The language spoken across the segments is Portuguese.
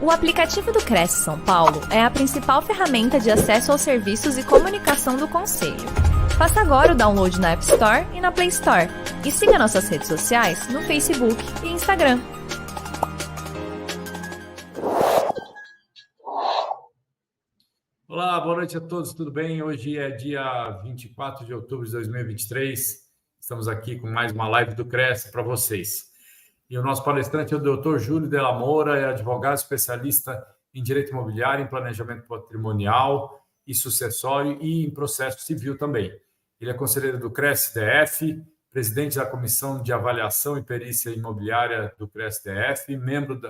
O aplicativo do Cresce São Paulo é a principal ferramenta de acesso aos serviços e comunicação do Conselho. Faça agora o download na App Store e na Play Store. E siga nossas redes sociais no Facebook e Instagram. Olá, boa noite a todos, tudo bem? Hoje é dia 24 de outubro de 2023. Estamos aqui com mais uma live do Cresce para vocês. E o nosso palestrante é o Dr. Júlio Della Moura, é advogado especialista em direito imobiliário, em planejamento patrimonial e sucessório e em processo civil também. Ele é conselheiro do Cresce-DF, presidente da Comissão de Avaliação e Perícia Imobiliária do Cresce-DF, membro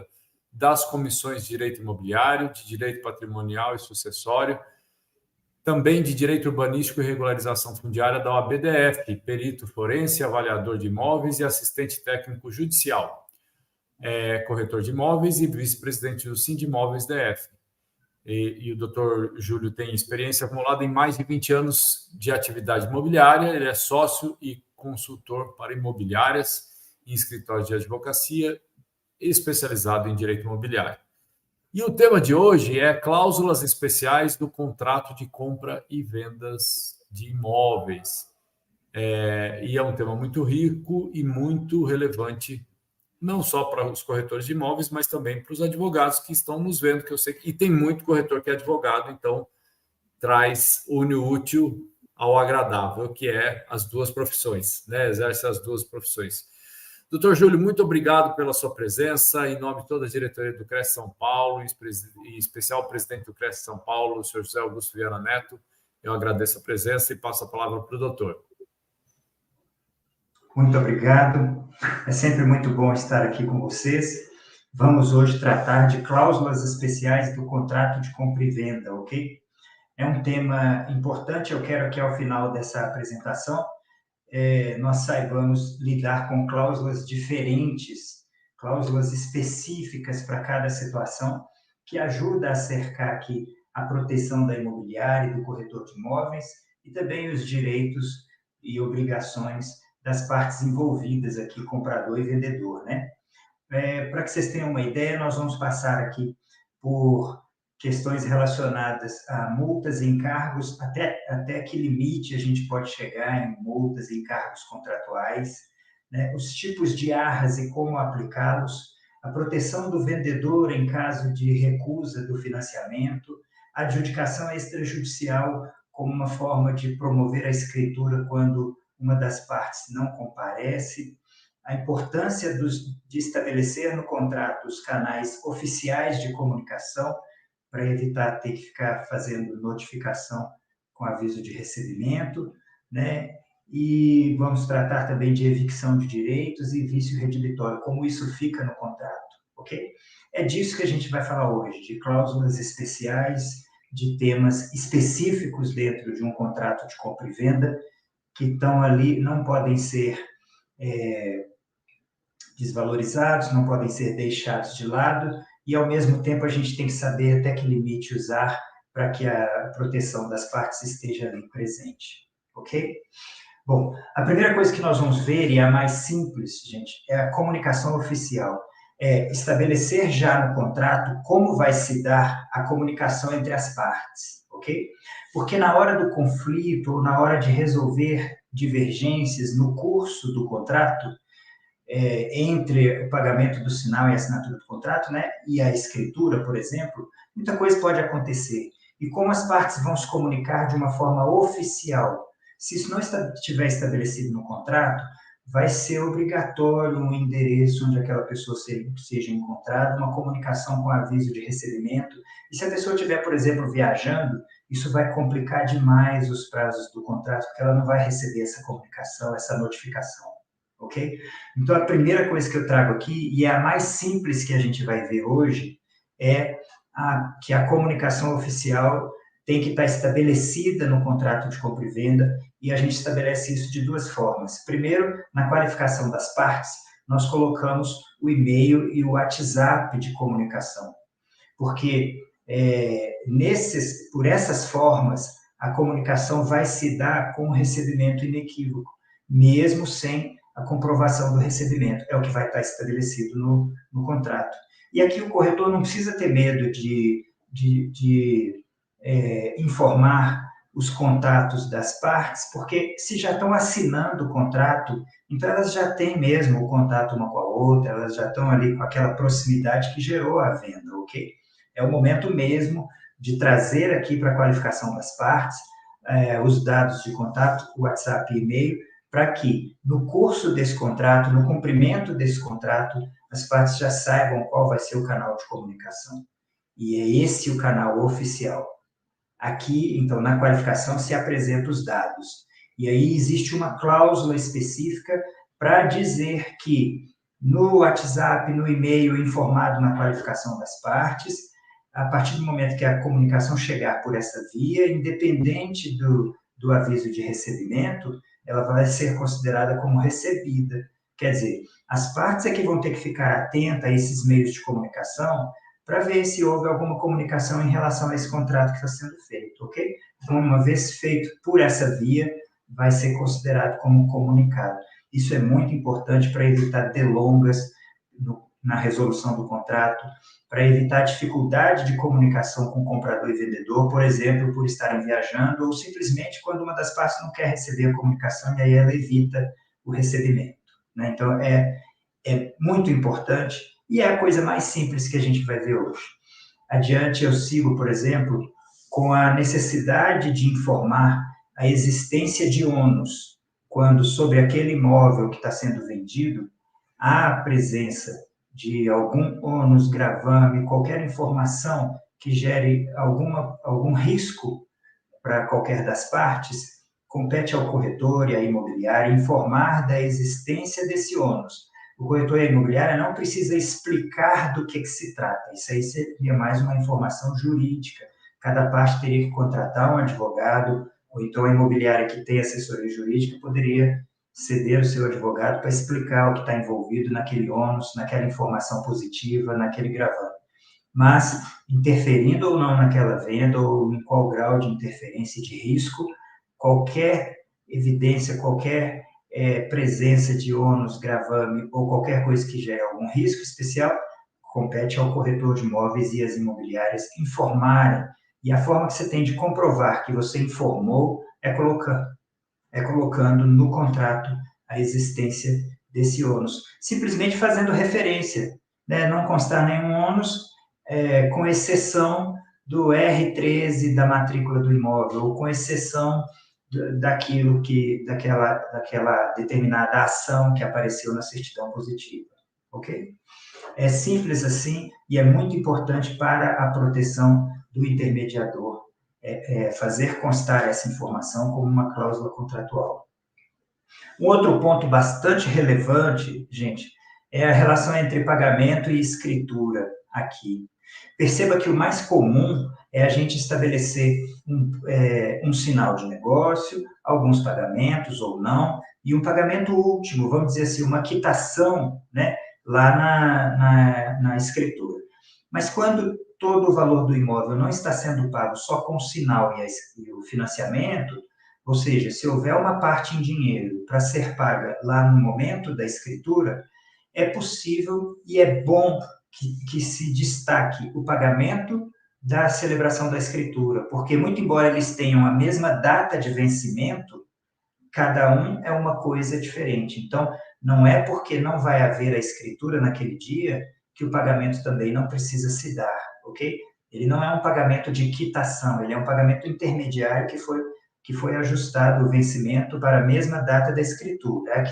das comissões de direito imobiliário, de direito patrimonial e sucessório, também de direito urbanístico e regularização fundiária da OAB-DF, perito forense, avaliador de imóveis e assistente técnico judicial, corretor de imóveis e vice-presidente do Sindimóveis DF. E o doutor Júlio tem experiência acumulada em mais de 20 anos de atividade imobiliária, ele é sócio e consultor para imobiliárias em escritórios de advocacia, especializado em direito imobiliário. E o tema de hoje é cláusulas especiais do contrato de compra e vendas de imóveis. E é um tema muito rico e muito relevante, não só para os corretores de imóveis, mas também para os advogados que estão nos vendo, que eu sei que tem muito corretor que é advogado, então une o útil ao agradável, que é as duas profissões, né? Exerce as duas profissões. Doutor Júlio, muito obrigado pela sua presença. Em nome de toda a diretoria do Cresce São Paulo, em especial o presidente do Cresce São Paulo, o senhor José Augusto Viana Neto, eu agradeço a presença e passo a palavra para o doutor. Muito obrigado. É sempre muito bom estar aqui com vocês. Vamos hoje tratar de cláusulas especiais do contrato de compra e venda, ok? É um tema importante. Eu quero que ao final dessa apresentação nós saibamos lidar com cláusulas diferentes, cláusulas específicas para cada situação, que ajuda a cercar aqui a proteção da imobiliária e do corretor de imóveis e também os direitos e obrigações das partes envolvidas aqui, comprador e vendedor, né? Para que vocês tenham uma ideia, nós vamos passar aqui por questões relacionadas a multas e encargos, até que limite a gente pode chegar em multas e encargos contratuais, né? Os tipos de arras e como aplicá-los, a proteção do vendedor em caso de recusa do financiamento, a adjudicação extrajudicial como uma forma de promover a escritura quando uma das partes não comparece, a importância de estabelecer no contrato os canais oficiais de comunicação, para evitar ter que ficar fazendo notificação com aviso de recebimento, né? E vamos tratar também de evicção de direitos e vício redibitório, como isso fica no contrato, ok? É disso que a gente vai falar hoje, de cláusulas especiais, de temas específicos dentro de um contrato de compra e venda, que estão ali, não podem ser desvalorizados, não podem ser deixados de lado, e, ao mesmo tempo, a gente tem que saber até que limite usar para que a proteção das partes esteja ali presente, ok? Bom, a primeira coisa que nós vamos ver, e a mais simples, gente, é a comunicação oficial. É estabelecer já no contrato como vai se dar a comunicação entre as partes, ok? Porque na hora do conflito, ou na hora de resolver divergências no curso do contrato, entre o pagamento do sinal e a assinatura do contrato, né, e a escritura, por exemplo, muita coisa pode acontecer. E como as partes vão se comunicar de uma forma oficial? Se isso não estiver estabelecido no contrato, vai ser obrigatório um endereço onde aquela pessoa seja encontrada, uma comunicação com aviso de recebimento. E se a pessoa estiver, por exemplo, viajando, isso vai complicar demais os prazos do contrato, porque ela não vai receber essa comunicação, essa notificação. Ok? Então, a primeira coisa que eu trago aqui, e é a mais simples que a gente vai ver hoje, é que a comunicação oficial tem que estar estabelecida no contrato de compra e venda, e a gente estabelece isso de duas formas. Primeiro, na qualificação das partes, nós colocamos o e-mail e o WhatsApp de comunicação, porque por essas formas, a comunicação vai se dar com um recebimento inequívoco, mesmo sem a comprovação do recebimento. É o que vai estar estabelecido no contrato. E aqui o corretor não precisa ter medo de informar os contatos das partes, porque se já estão assinando o contrato, então elas já têm mesmo o contato uma com a outra, elas já estão ali com aquela proximidade que gerou a venda, ok? É o momento mesmo de trazer aqui para a qualificação das partes os dados de contato, WhatsApp e e-mail, para que no curso desse contrato, no cumprimento desse contrato, as partes já saibam qual vai ser o canal de comunicação. E é esse o canal oficial. Aqui, então, na qualificação se apresentam os dados. E aí existe uma cláusula específica para dizer que no WhatsApp, no e-mail informado na qualificação das partes, a partir do momento que a comunicação chegar por essa via, independente do aviso de recebimento, ela vai ser considerada como recebida. Quer dizer, as partes é que vão ter que ficar atentas a esses meios de comunicação para ver se houve alguma comunicação em relação a esse contrato que está sendo feito, ok? Então, uma vez feito por essa via, vai ser considerado como comunicado. Isso é muito importante para evitar delongas na resolução do contrato, para evitar dificuldade de comunicação com comprador e vendedor, por exemplo, por estarem viajando, ou simplesmente quando uma das partes não quer receber a comunicação e aí ela evita o recebimento, né? Então, é muito importante e é a coisa mais simples que a gente vai ver hoje. Adiante, eu sigo, por exemplo, com a necessidade de informar a existência de ônus, quando sobre aquele imóvel que está sendo vendido, há a presença de algum ônus, gravame, qualquer informação que gere algum risco para qualquer das partes, compete ao corretor e à imobiliária informar da existência desse ônus. O corretor e a imobiliária não precisa explicar do que se trata. Isso aí seria mais uma informação jurídica. Cada parte teria que contratar um advogado, ou então a imobiliária que tem assessoria jurídica poderia ceder o seu advogado para explicar o que está envolvido naquele ônus, naquela informação positiva, naquele gravame. Mas, interferindo ou não naquela venda, ou em qual grau de interferência e de risco, qualquer evidência, qualquer presença de ônus, gravame ou qualquer coisa que gere algum risco especial, compete ao corretor de imóveis e às imobiliárias informarem. E a forma que você tem de comprovar que você informou é colocando no contrato a existência desse ônus. Simplesmente fazendo referência, né? Não constar nenhum ônus, com exceção do R13 da matrícula do imóvel, ou com exceção daquela determinada ação que apareceu na certidão positiva, ok? É simples assim e é muito importante para a proteção do intermediador fazer constar essa informação como uma cláusula contratual. Um outro ponto bastante relevante, gente, é a relação entre pagamento e escritura aqui. Perceba que o mais comum é a gente estabelecer um sinal de negócio, alguns pagamentos ou não, e um pagamento último, vamos dizer assim, uma quitação, né, lá na escritura. Mas quando todo o valor do imóvel não está sendo pago só com o sinal e o financiamento, ou seja, se houver uma parte em dinheiro para ser paga lá no momento da escritura, é possível e é bom que se destaque o pagamento da celebração da escritura, porque muito embora eles tenham a mesma data de vencimento, cada um é uma coisa diferente. Então, não é porque não vai haver a escritura naquele dia que o pagamento também não precisa se dar, ok? Ele não é um pagamento de quitação, ele é um pagamento intermediário que foi ajustado o vencimento para a mesma data da escritura.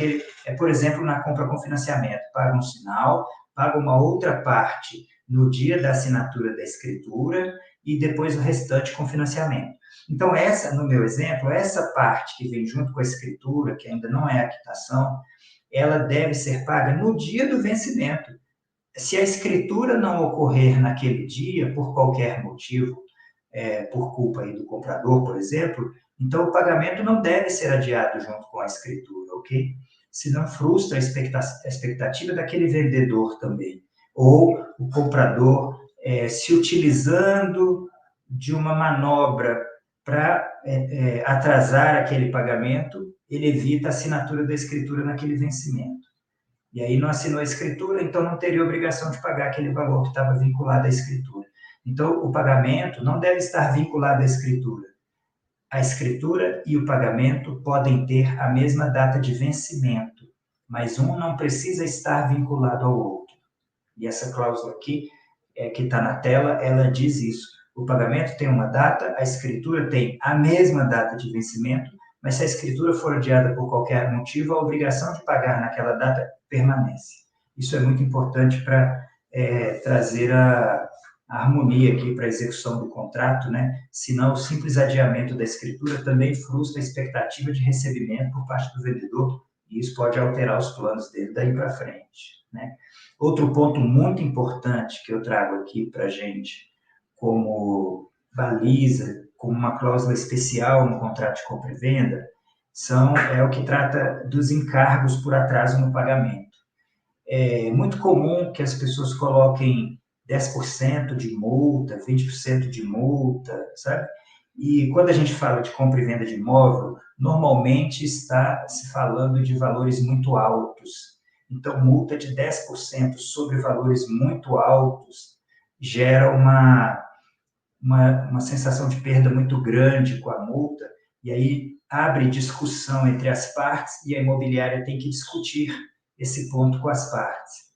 Por exemplo, na compra com financiamento, paga um sinal, paga uma outra parte no dia da assinatura da escritura e depois o restante com financiamento. Então, no meu exemplo, essa parte que vem junto com a escritura, que ainda não é a quitação, ela deve ser paga no dia do vencimento. Se a escritura não ocorrer naquele dia, por qualquer motivo, por culpa aí do comprador, por exemplo, então o pagamento não deve ser adiado junto com a escritura, ok? Senão frustra a expectativa daquele vendedor também. Ou o comprador se utilizando de uma manobra para atrasar aquele pagamento ele evita a assinatura da escritura naquele vencimento. E aí não assinou a escritura, então não teria obrigação de pagar aquele valor que estava vinculado à escritura. Então, o pagamento não deve estar vinculado à escritura. A escritura e o pagamento podem ter a mesma data de vencimento, mas um não precisa estar vinculado ao outro. E essa cláusula aqui, que está na tela, ela diz isso. O pagamento tem uma data, a escritura tem a mesma data de vencimento, mas se a escritura for adiada por qualquer motivo, a obrigação de pagar naquela data permanece. Isso é muito importante para trazer a harmonia aqui para a execução do contrato, né? Senão, o simples adiamento da escritura também frustra a expectativa de recebimento por parte do vendedor, e isso pode alterar os planos dele daí para frente, né? Outro ponto muito importante que eu trago aqui para a gente, como baliza, como uma cláusula especial no contrato de compra e venda, é o que trata dos encargos por atraso no pagamento. É muito comum que as pessoas coloquem 10% de multa, 20% de multa, sabe? E quando a gente fala de compra e venda de imóvel, normalmente está se falando de valores muito altos. Então, multa de 10% sobre valores muito altos gera uma sensação de perda muito grande com a multa, e aí abre discussão entre as partes, e a imobiliária tem que discutir esse ponto com as partes,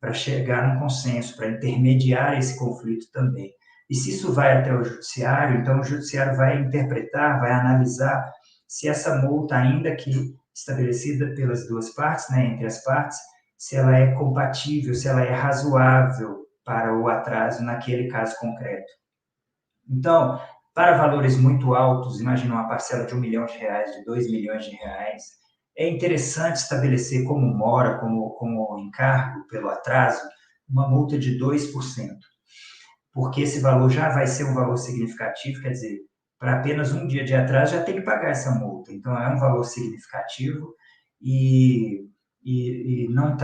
para chegar num consenso, para intermediar esse conflito também. E se isso vai até o judiciário, então o judiciário vai interpretar, vai analisar se essa multa, ainda que estabelecida pelas duas partes, né, entre as partes, se ela é compatível, se ela é razoável para o atraso naquele caso concreto. Então, para valores muito altos, imagina uma parcela de R$1 milhão, de R$2 milhões, é interessante estabelecer como mora, como encargo pelo atraso, uma multa de 2%, porque esse valor já vai ser um valor significativo, quer dizer, para apenas um dia de atraso já tem que pagar essa multa. Então, é um valor significativo e não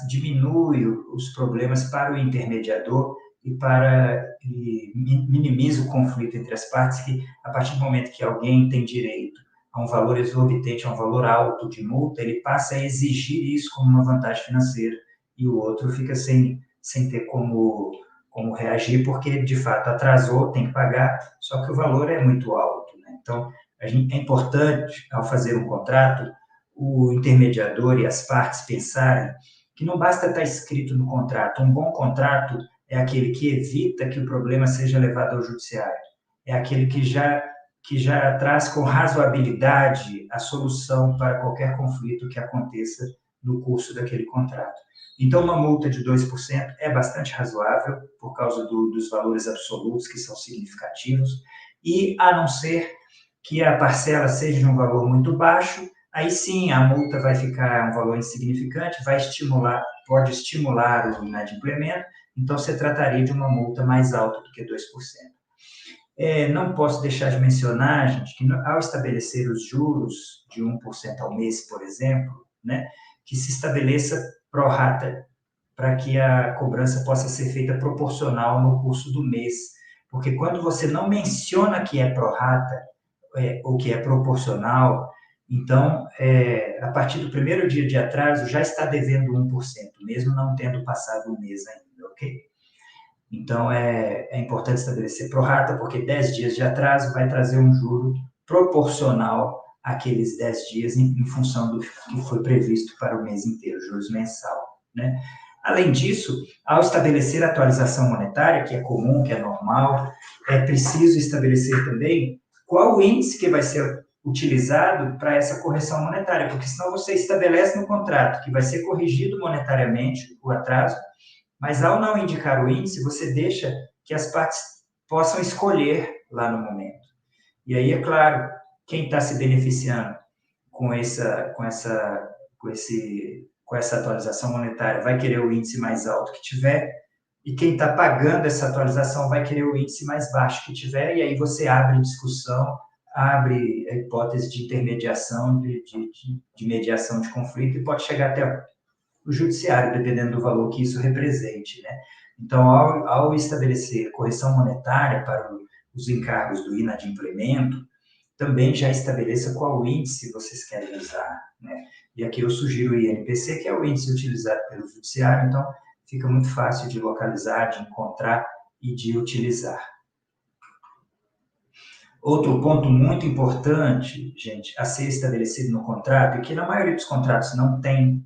diminui os problemas para o intermediador e minimiza o conflito entre as partes, que a partir do momento que alguém tem direito a um valor exorbitante, a um valor alto de multa, ele passa a exigir isso como uma vantagem financeira, e o outro fica sem ter como reagir, porque de fato atrasou, tem que pagar, só que o valor é muito alto, né? Então, é importante, ao fazer um contrato, o intermediador e as partes pensarem que não basta estar escrito no contrato. Um bom contrato é aquele que evita que o problema seja levado ao judiciário. É aquele que já traz com razoabilidade a solução para qualquer conflito que aconteça no curso daquele contrato. Então, uma multa de 2% é bastante razoável, por causa dos valores absolutos, que são significativos, e a não ser que a parcela seja de um valor muito baixo, aí sim a multa vai ficar um valor insignificante, pode estimular o inadimplemento, então você trataria de uma multa mais alta do que 2%. Não posso deixar de mencionar, gente, que ao estabelecer os juros de 1% ao mês, por exemplo, né, que se estabeleça pró-rata, para que a cobrança possa ser feita proporcional no curso do mês. Porque quando você não menciona que é pró-rata, ou que é proporcional, então, a partir do primeiro dia de atraso, já está devendo 1%, mesmo não tendo passado um mês ainda, ok? Então, é importante estabelecer pró-rata, porque 10 dias de atraso vai trazer um juro proporcional àqueles 10 dias, em função do que foi previsto para o mês inteiro, juros mensal, né? Além disso, ao estabelecer a atualização monetária, que é comum, que é normal, é preciso estabelecer também qual o índice que vai ser utilizado para essa correção monetária, porque senão você estabelece no contrato que vai ser corrigido monetariamente o atraso, mas ao não indicar o índice, você deixa que as partes possam escolher lá no momento. E aí, é claro, quem está se beneficiando com essa atualização monetária vai querer o índice mais alto que tiver, e quem está pagando essa atualização vai querer o índice mais baixo que tiver, e aí você abre discussão, abre a hipótese de intermediação, de mediação de conflito, e pode chegar até o judiciário, dependendo do valor que isso represente, né? Então, ao estabelecer correção monetária para os encargos do inadimplemento, também já estabeleça qual índice vocês querem usar, né? E aqui eu sugiro o INPC, que é o índice utilizado pelo judiciário, então fica muito fácil de localizar, de encontrar e de utilizar. Outro ponto muito importante, gente, a ser estabelecido no contrato, e que na maioria dos contratos não tem,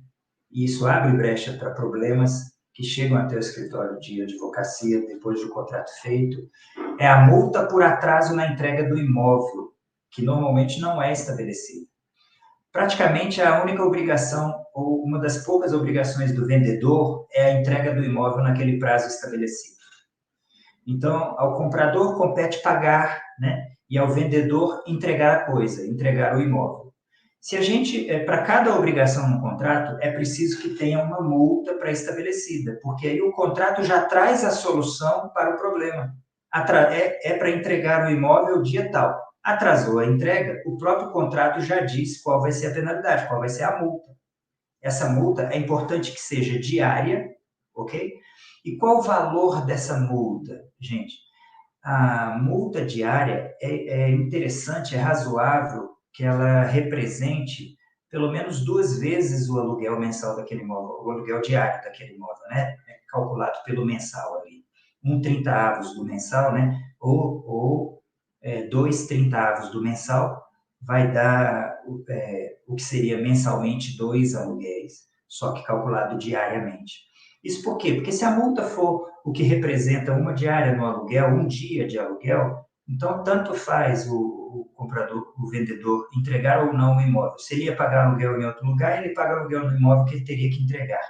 e isso abre brecha para problemas que chegam até o escritório de advocacia depois do contrato feito, é a multa por atraso na entrega do imóvel, que normalmente não é estabelecida. Praticamente a única obrigação, ou uma das poucas obrigações do vendedor, é a entrega do imóvel naquele prazo estabelecido. Então, ao comprador compete pagar, né? E ao vendedor entregar a coisa, entregar o imóvel. Se a gente, para cada obrigação no contrato, é preciso que tenha uma multa pré-estabelecida, porque aí o contrato já traz a solução para o problema. É para entregar o imóvel dia tal. Atrasou a entrega, o próprio contrato já diz qual vai ser a penalidade, qual vai ser a multa. Essa multa é importante que seja diária, ok? E qual o valor dessa multa, gente? A multa diária é interessante, é razoável que ela represente pelo menos 2 vezes o aluguel mensal daquele imóvel, o aluguel diário daquele imóvel, né? É calculado pelo mensal ali. 1/30 do mensal, né? Ou 2/30 do mensal vai dar o que seria mensalmente 2 aluguéis, só que calculado diariamente. Isso por quê? Porque se a multa for o que representa uma diária no aluguel, um dia de aluguel, então tanto faz o comprador, o vendedor, entregar ou não o imóvel. Se ele ia pagar aluguel em outro lugar, ele paga aluguel no imóvel que ele teria que entregar.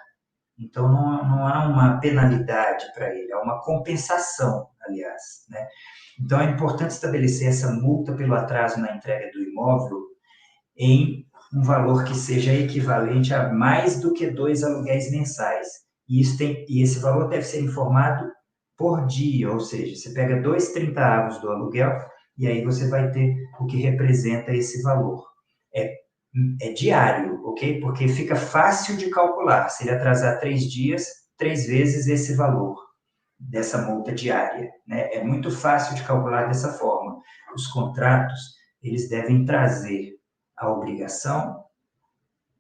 Então não há uma penalidade para ele, há uma compensação, aliás, né? Então é importante estabelecer essa multa pelo atraso na entrega do imóvel em um valor que seja equivalente a mais do que 2 aluguéis mensais. E esse valor deve ser informado por dia, ou seja, você pega 2/30 do aluguel e aí você vai ter o que representa esse valor. É diário, ok? Porque fica fácil de calcular. Se ele atrasar 3 dias, 3 vezes esse valor dessa multa diária, né? É muito fácil de calcular dessa forma. Os contratos, eles devem trazer a obrigação,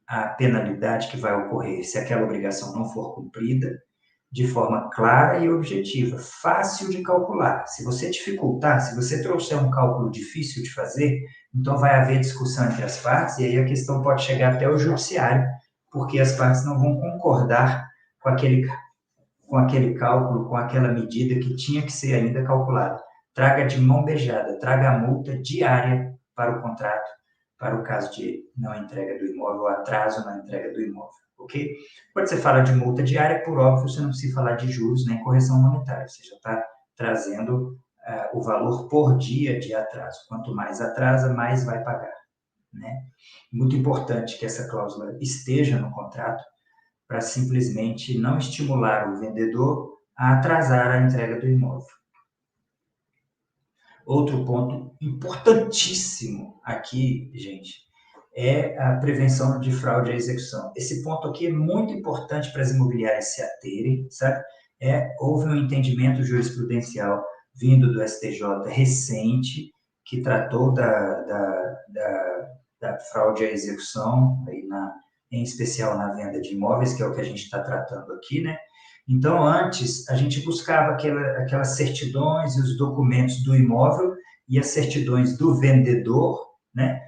a penalidade que vai ocorrer se aquela obrigação não for cumprida, de forma clara e objetiva, fácil de calcular. Se você dificultar, se você trouxer um cálculo difícil de fazer, então vai haver discussão entre as partes e aí a questão pode chegar até o judiciário, porque as partes não vão concordar com aquele cálculo, com aquela medida que tinha que ser ainda calculada. Traga de mão beijada, traga a multa diária para o contrato, para o caso de não entrega do imóvel, atraso na entrega do imóvel, ok? Quando você fala de multa diária, por óbvio, você não precisa falar de juros nem correção monetária, você já está trazendo o valor por dia de atraso. Quanto mais atrasa, mais vai pagar, né? Muito importante que essa cláusula esteja no contrato para simplesmente não estimular o vendedor a atrasar a entrega do imóvel. Outro ponto importantíssimo aqui, gente, é a prevenção de fraude à execução. Esse ponto aqui é muito importante para as imobiliárias se aterem, sabe? Houve um entendimento jurisprudencial vindo do STJ recente que tratou da fraude à execução, aí em especial na venda de imóveis, que é o que a gente está tratando aqui, né? Então, antes, a gente buscava aquelas certidões e os documentos do imóvel e as certidões do vendedor, né?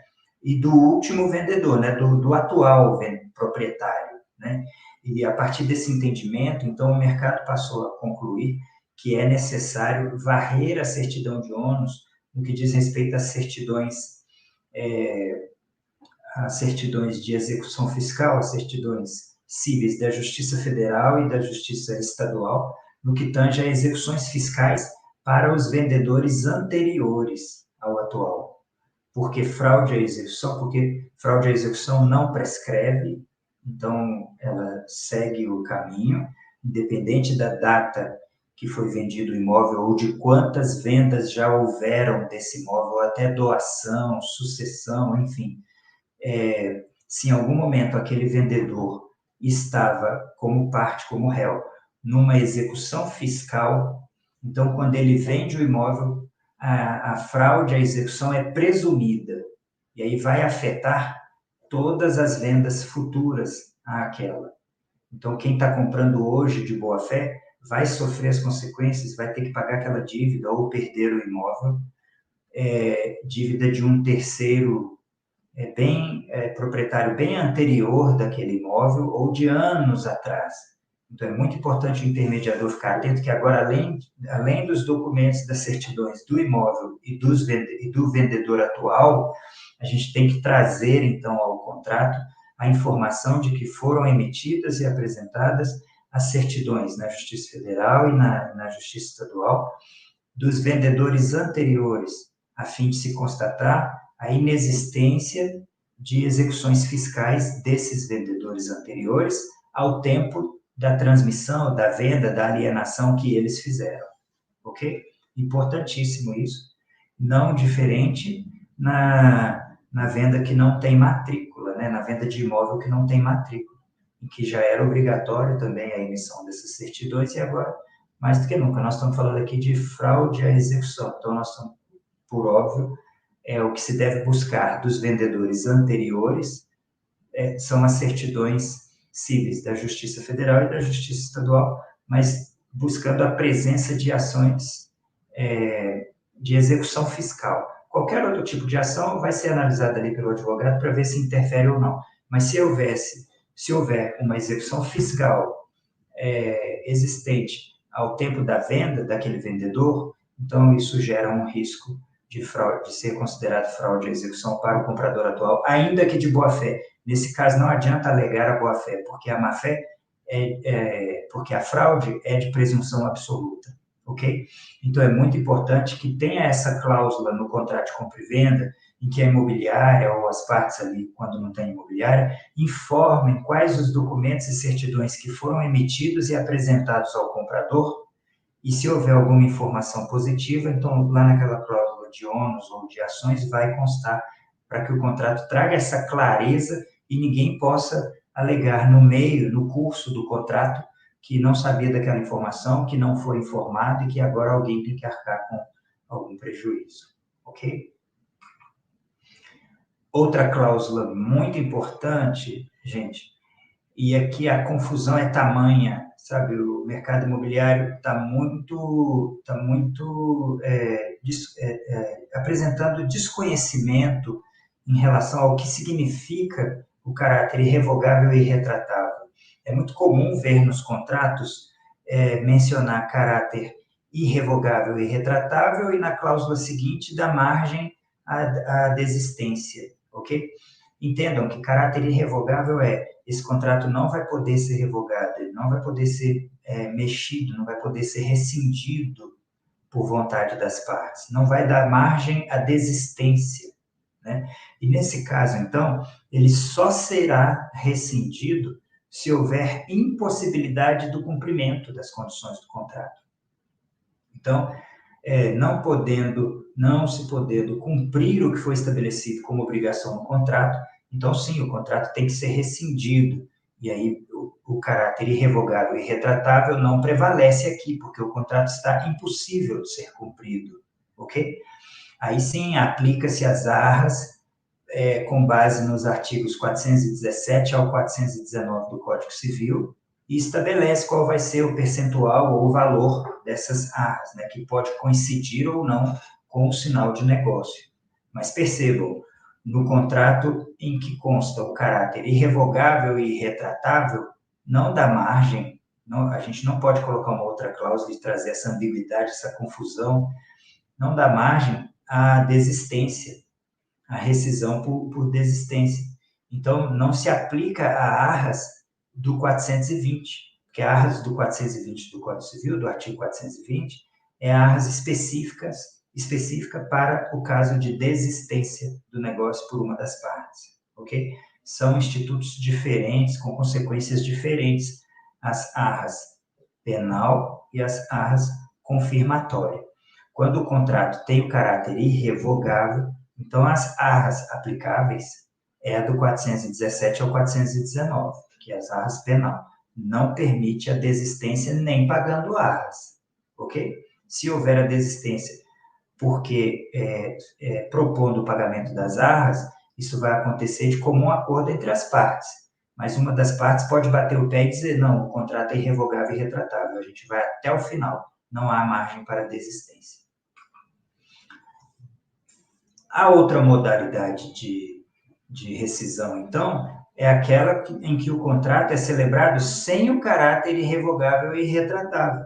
E do último vendedor, né? Do atual proprietário, né? E a partir desse entendimento, então, o mercado passou a concluir que é necessário varrer a certidão de ônus no que diz respeito às certidões de execução fiscal, as certidões cíveis da Justiça Federal e da Justiça Estadual, no que tange a execuções fiscais para os vendedores anteriores ao atual. Porque fraude à execução não prescreve, então ela segue o caminho, independente da data que foi vendido o imóvel ou de quantas vendas já houveram desse imóvel, até doação, sucessão, enfim. Se em algum momento aquele vendedor estava como parte, como réu, numa execução fiscal, então quando ele vende o imóvel, a fraude, a execução é presumida, e aí vai afetar todas as vendas futuras àquela. Então, quem está comprando hoje de boa fé vai sofrer as consequências, vai ter que pagar aquela dívida ou perder o imóvel, dívida de um terceiro proprietário bem anterior daquele imóvel ou de anos atrás. Então, é muito importante o intermediador ficar atento que agora, além dos documentos das certidões do imóvel e do vendedor atual, a gente tem que trazer, então, ao contrato a informação de que foram emitidas e apresentadas as certidões na Justiça Federal e na Justiça Estadual dos vendedores anteriores, a fim de se constatar a inexistência de execuções fiscais desses vendedores anteriores ao tempo da transmissão, da venda, da alienação que eles fizeram, ok? Importantíssimo isso. Não diferente na venda que não tem matrícula, né? Na venda de imóvel que não tem matrícula, em que já era obrigatório também a emissão dessas certidões e agora, mais do que nunca, nós estamos falando aqui de fraude à execução. Então, nós estamos, por óbvio, o que se deve buscar dos vendedores anteriores são as certidões cíveis da Justiça Federal e da Justiça Estadual, mas buscando a presença de ações de execução fiscal. Qualquer outro tipo de ação vai ser analisada ali pelo advogado para ver se interfere ou não. Mas se houver uma execução fiscal existente ao tempo da venda daquele vendedor, então isso gera um risco de fraude, de ser considerado fraude à execução para o comprador atual, ainda que de boa-fé. Nesse caso, não adianta alegar a boa-fé, porque a má-fé porque a fraude é de presunção absoluta, ok? Então, é muito importante que tenha essa cláusula no contrato de compra e venda, em que a imobiliária ou as partes ali, quando não tem imobiliária, informem quais os documentos e certidões que foram emitidos e apresentados ao comprador, e se houver alguma informação positiva, então lá naquela cláusula de ônus ou de ações vai constar para que o contrato traga essa clareza e ninguém possa alegar no curso do contrato, que não sabia daquela informação, que não foi informado e que agora alguém tem que arcar com algum prejuízo, ok? Outra cláusula muito importante, gente, e aqui a confusão é tamanha, sabe? O mercado imobiliário está apresentando desconhecimento em relação ao que significa o caráter irrevogável e irretratável. É muito comum ver nos contratos mencionar caráter irrevogável e irretratável e na cláusula seguinte dar margem à desistência, ok? Entendam que caráter irrevogável esse contrato não vai poder ser revogado, ele não vai poder ser mexido, não vai poder ser rescindido por vontade das partes, não vai dar margem à desistência, né? E nesse caso, então, ele só será rescindido se houver impossibilidade do cumprimento das condições do contrato. Então, não se podendo cumprir o que foi estabelecido como obrigação no contrato, então sim, o contrato tem que ser rescindido, e aí o caráter irrevogável e irretratável não prevalece aqui, porque o contrato está impossível de ser cumprido, ok? Aí sim, aplica-se as arras, com base nos artigos 417 ao 419 do Código Civil, e estabelece qual vai ser o percentual ou o valor dessas arras, né, que pode coincidir ou não com o sinal de negócio. Mas percebam, no contrato em que consta o caráter irrevogável e irretratável, não dá margem, a gente não pode colocar uma outra cláusula e trazer essa ambiguidade, essa confusão, não dá margem à desistência, à rescisão por desistência. Então, não se aplica a arras do 420, porque a arras do 420 do Código Civil, do artigo 420, é a arras específica para o caso de desistência do negócio por uma das partes, ok? São institutos diferentes, com consequências diferentes, as arras penal e as arras confirmatória. Quando o contrato tem o caráter irrevogável, então as arras aplicáveis é a do 417 ao 419, que é as arras penal. Não permite a desistência nem pagando arras, ok? Se houver a desistência porque propondo o pagamento das arras, isso vai acontecer de comum acordo entre as partes. Mas uma das partes pode bater o pé e dizer, não, o contrato é irrevogável e retratável, a gente vai até o final, não há margem para desistência. A outra modalidade de rescisão, então, é aquela em que o contrato é celebrado sem o caráter irrevogável e irretratável.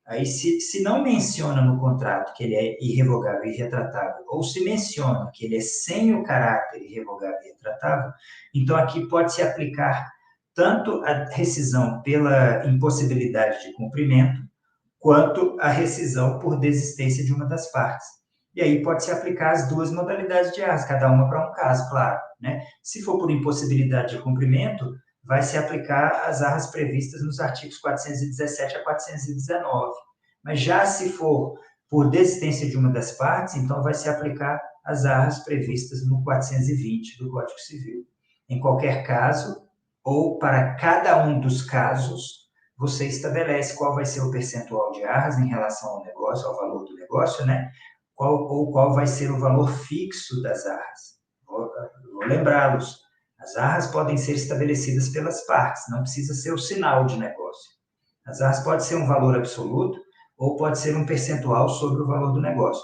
Aí, se não menciona no contrato que ele é irrevogável e irretratável, ou se menciona que ele é sem o caráter irrevogável e irretratável, então aqui pode-se aplicar tanto a rescisão pela impossibilidade de cumprimento, quanto a rescisão por desistência de uma das partes. E aí pode-se aplicar as duas modalidades de arras, cada uma para um caso, claro, né? Se for por impossibilidade de cumprimento, vai se aplicar as arras previstas nos artigos 417 a 419. Mas já se for por desistência de uma das partes, então vai se aplicar as arras previstas no 420 do Código Civil. Em qualquer caso, ou para cada um dos casos, você estabelece qual vai ser o percentual de arras em relação ao negócio, ao valor do negócio, né? Qual vai ser o valor fixo das arras. Vou lembrá-los. As arras podem ser estabelecidas pelas partes, não precisa ser o sinal de negócio. As arras pode ser um valor absoluto ou pode ser um percentual sobre o valor do negócio.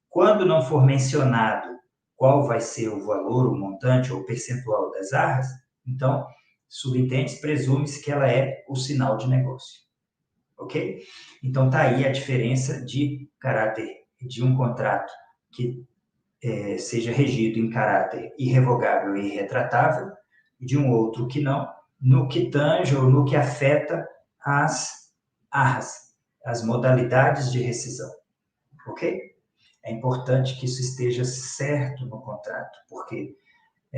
Quando não for mencionado qual vai ser o valor, o montante ou o percentual das arras, então, subentende-se, presume-se que ela é o sinal de negócio. Ok? Então, está aí a diferença de caráter de um contrato que seja regido em caráter irrevogável e irretratável, e de um outro que não, no que tange ou no que afeta as arras, as modalidades de rescisão. Ok? É importante que isso esteja certo no contrato, porque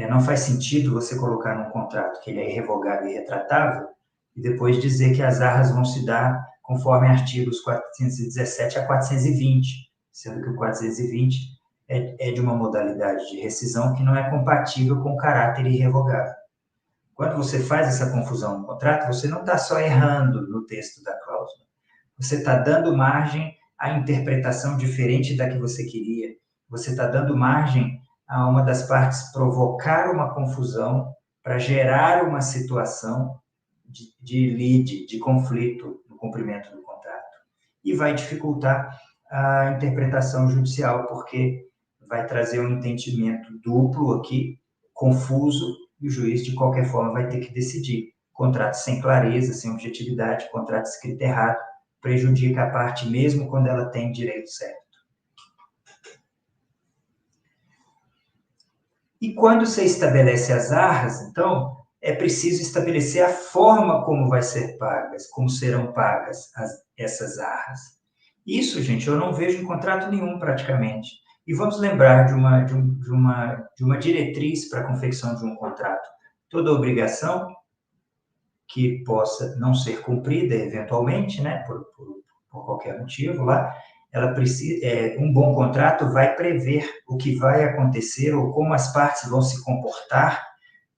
não faz sentido você colocar num contrato que ele é irrevogável e irretratável e depois dizer que as arras vão se dar conforme artigos 417 a 420, sendo que o 420 é de uma modalidade de rescisão que não é compatível com o caráter irrevogável. Quando você faz essa confusão no contrato, você não está só errando no texto da cláusula, você está dando margem à interpretação diferente da que você queria, você está dando margem a uma das partes provocar uma confusão para gerar uma situação de lide, de conflito no cumprimento do contrato. E vai dificultar a interpretação judicial, porque vai trazer um entendimento duplo aqui, confuso, e o juiz, de qualquer forma, vai ter que decidir. Contrato sem clareza, sem objetividade, contrato escrito errado, prejudica a parte mesmo quando ela tem direito certo. E quando você estabelece as arras, então, é preciso estabelecer a forma como vai ser pagas, como serão pagas essas arras. Isso, gente, eu não vejo em contrato nenhum praticamente. E vamos lembrar de uma diretriz para a confecção de um contrato. Toda obrigação que possa não ser cumprida eventualmente, né, por qualquer motivo lá, ela precisa, um bom contrato vai prever o que vai acontecer ou como as partes vão se comportar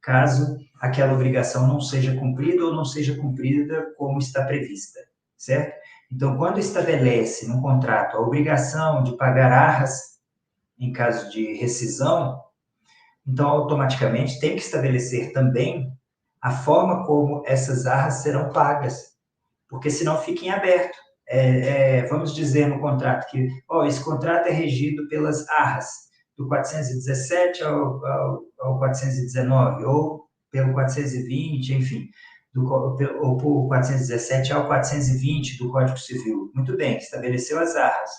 caso aquela obrigação não seja cumprida ou não seja cumprida como está prevista, certo? Então, quando estabelece no contrato a obrigação de pagar arras em caso de rescisão, então, automaticamente, tem que estabelecer também a forma como essas arras serão pagas, porque senão fica em aberto. Vamos dizer no contrato que esse contrato é regido pelas arras, do 417 ao 419, ou pelo 420, enfim, ou por 417 ao 420 do Código Civil. Muito bem, estabeleceu as arras.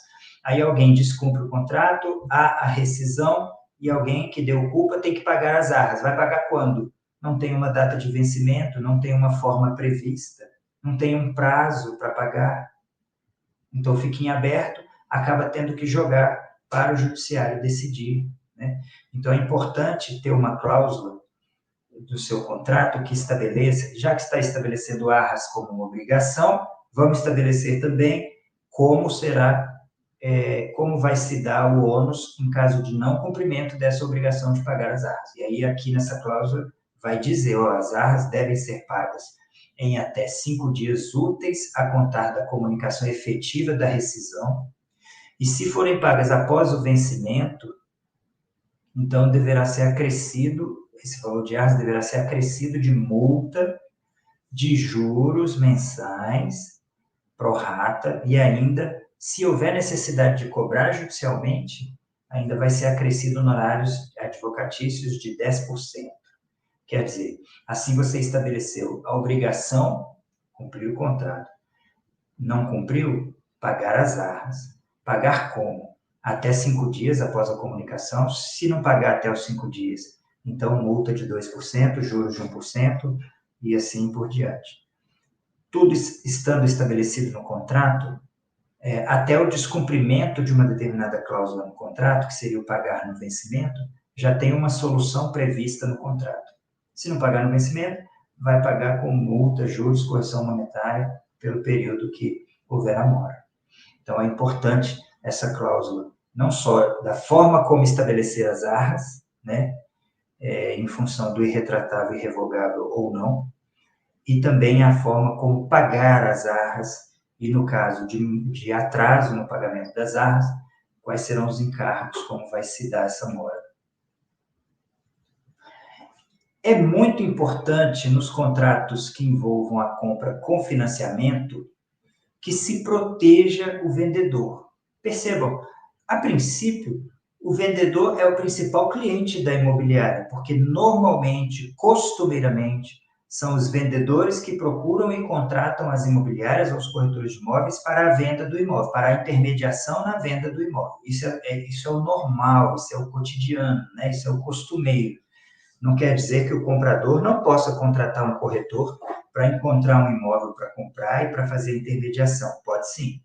Aí alguém descumpre o contrato, há a rescisão, e alguém que deu culpa tem que pagar as arras. Vai pagar quando? Não tem uma data de vencimento, não tem uma forma prevista, não tem um prazo para pagar. Então, fica em aberto, acaba tendo que jogar para o judiciário decidir, né? Então, é importante ter uma cláusula do seu contrato que estabeleça, já que está estabelecendo arras como uma obrigação, vamos estabelecer também como vai se dar o ônus em caso de não cumprimento dessa obrigação de pagar as arras. E aí, aqui nessa cláusula, vai dizer, as arras devem ser pagas em até 5 dias úteis a contar da comunicação efetiva da rescisão, E se forem pagas após o vencimento, então deverá ser acrescido, esse valor de arras deverá ser acrescido de multa, de juros mensais, pro rata, e ainda, se houver necessidade de cobrar judicialmente, ainda vai ser acrescido honorários advocatícios de 10%. Quer dizer, assim você estabeleceu a obrigação, cumprir o contrato. Não cumpriu? Pagar as arras. Pagar como? Até 5 dias após a comunicação. Se não pagar até os 5 dias, então multa de 2%, juros de 1% e assim por diante. Tudo estando estabelecido no contrato, até o descumprimento de uma determinada cláusula no contrato, que seria o pagar no vencimento, já tem uma solução prevista no contrato. Se não pagar no vencimento, vai pagar com multa, juros, correção monetária pelo período que houver a mora. Então, é importante essa cláusula, não só da forma como estabelecer as arras, né, em função do irretratável, irrevogável ou não, e também a forma como pagar as arras, e no caso de atraso no pagamento das arras, quais serão os encargos, como vai se dar essa mora. É muito importante nos contratos que envolvam a compra com financiamento que se proteja o vendedor. Percebam, a princípio, o vendedor é o principal cliente da imobiliária, porque normalmente, costumeiramente, são os vendedores que procuram e contratam as imobiliárias ou os corretores de imóveis para a venda do imóvel, para a intermediação na venda do imóvel. Isso é o normal, isso é o cotidiano, né? Isso é o costumeiro. Não quer dizer que o comprador não possa contratar um corretor para encontrar um imóvel para comprar e para fazer intermediação. Pode sim.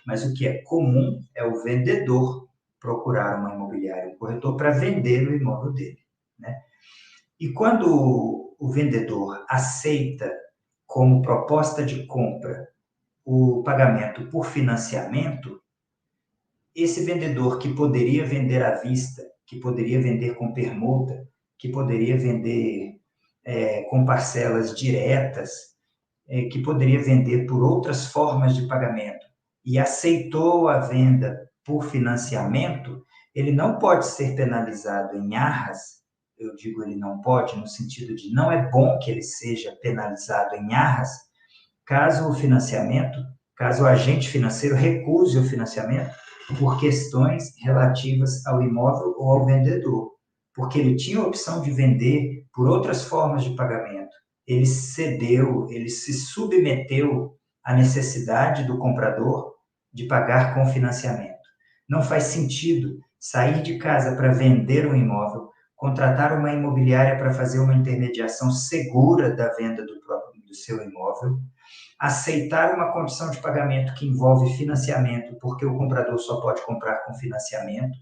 Mas o que é comum é o vendedor procurar uma imobiliária, um corretor, para vender o imóvel dele, né? E quando o vendedor aceita como proposta de compra o pagamento por financiamento, esse vendedor que poderia vender à vista, que poderia vender com permuta, que poderia vender com parcelas diretas, que poderia vender por outras formas de pagamento e aceitou a venda por financiamento, ele não pode ser penalizado em arras. Eu digo ele não pode, no sentido de não é bom que ele seja penalizado em arras, caso o agente financeiro recuse o financiamento por questões relativas ao imóvel ou ao vendedor, porque ele tinha a opção de vender por outras formas de pagamento. Ele cedeu, ele se submeteu à necessidade do comprador de pagar com financiamento. Não faz sentido sair de casa para vender um imóvel, contratar uma imobiliária para fazer uma intermediação segura da venda do seu imóvel, aceitar uma condição de pagamento que envolve financiamento, porque o comprador só pode comprar com financiamento,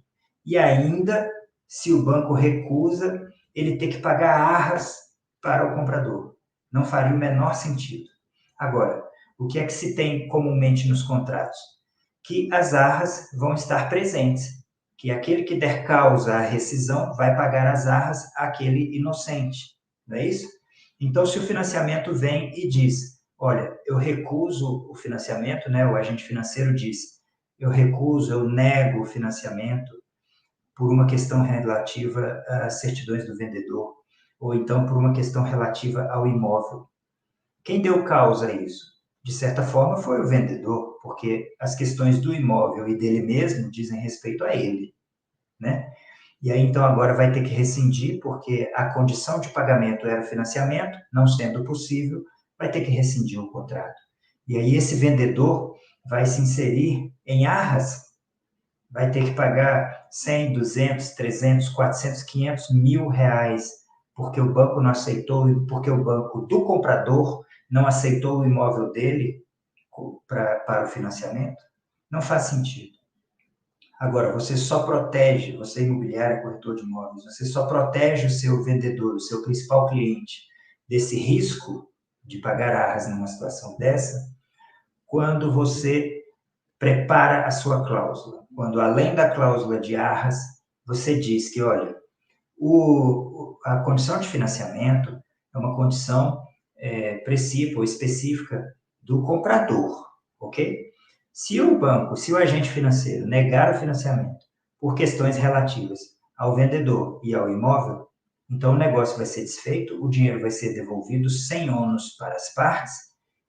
e ainda, se o banco recusa, ele ter que pagar arras para o comprador. Não faria o menor sentido. Agora, o que é que se tem comumente nos contratos? Que as arras vão estar presentes, que aquele que der causa à rescisão vai pagar as arras àquele inocente, não é isso? Então, se o financiamento vem e diz, olha, eu recuso o financiamento, né? O agente financeiro diz, eu recuso, eu nego o financiamento por uma questão relativa às certidões do vendedor, ou então por uma questão relativa ao imóvel. Quem deu causa a isso? De certa forma foi o vendedor, porque as questões do imóvel e dele mesmo dizem respeito a ele, né? E aí, então, agora vai ter que rescindir, porque a condição de pagamento era o financiamento, não sendo possível, vai ter que rescindir o contrato. E aí, esse vendedor vai se inserir em arras, vai ter que pagar 100, 200, 300, 400, 500, R$1.000, porque o banco não aceitou, porque o banco do comprador não aceitou o imóvel dele para o financiamento. Não faz sentido. Agora, você só protege, você imobiliária, corretor de imóveis, você só protege o seu vendedor, o seu principal cliente, desse risco de pagar arras numa situação dessa, quando você prepara a sua cláusula. Quando, além da cláusula de arras, você diz que, olha, a condição de financiamento é uma condição precípua ou específica do comprador, ok? Se o banco, se o agente financeiro negar o financiamento por questões relativas ao vendedor e ao imóvel, então o negócio vai ser desfeito, o dinheiro vai ser devolvido sem ônus para as partes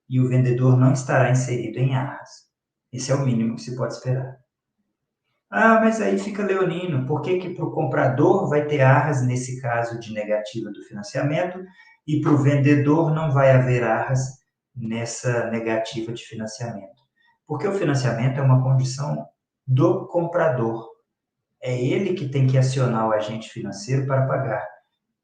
e o vendedor não estará inserido em arras. Esse é o mínimo que se pode esperar. Ah, mas aí fica leonino, por que que para o comprador vai ter arras nesse caso de negativa do financiamento e para o vendedor não vai haver arras nessa negativa de financiamento? Porque o financiamento é uma condição do comprador. É ele que tem que acionar o agente financeiro para pagar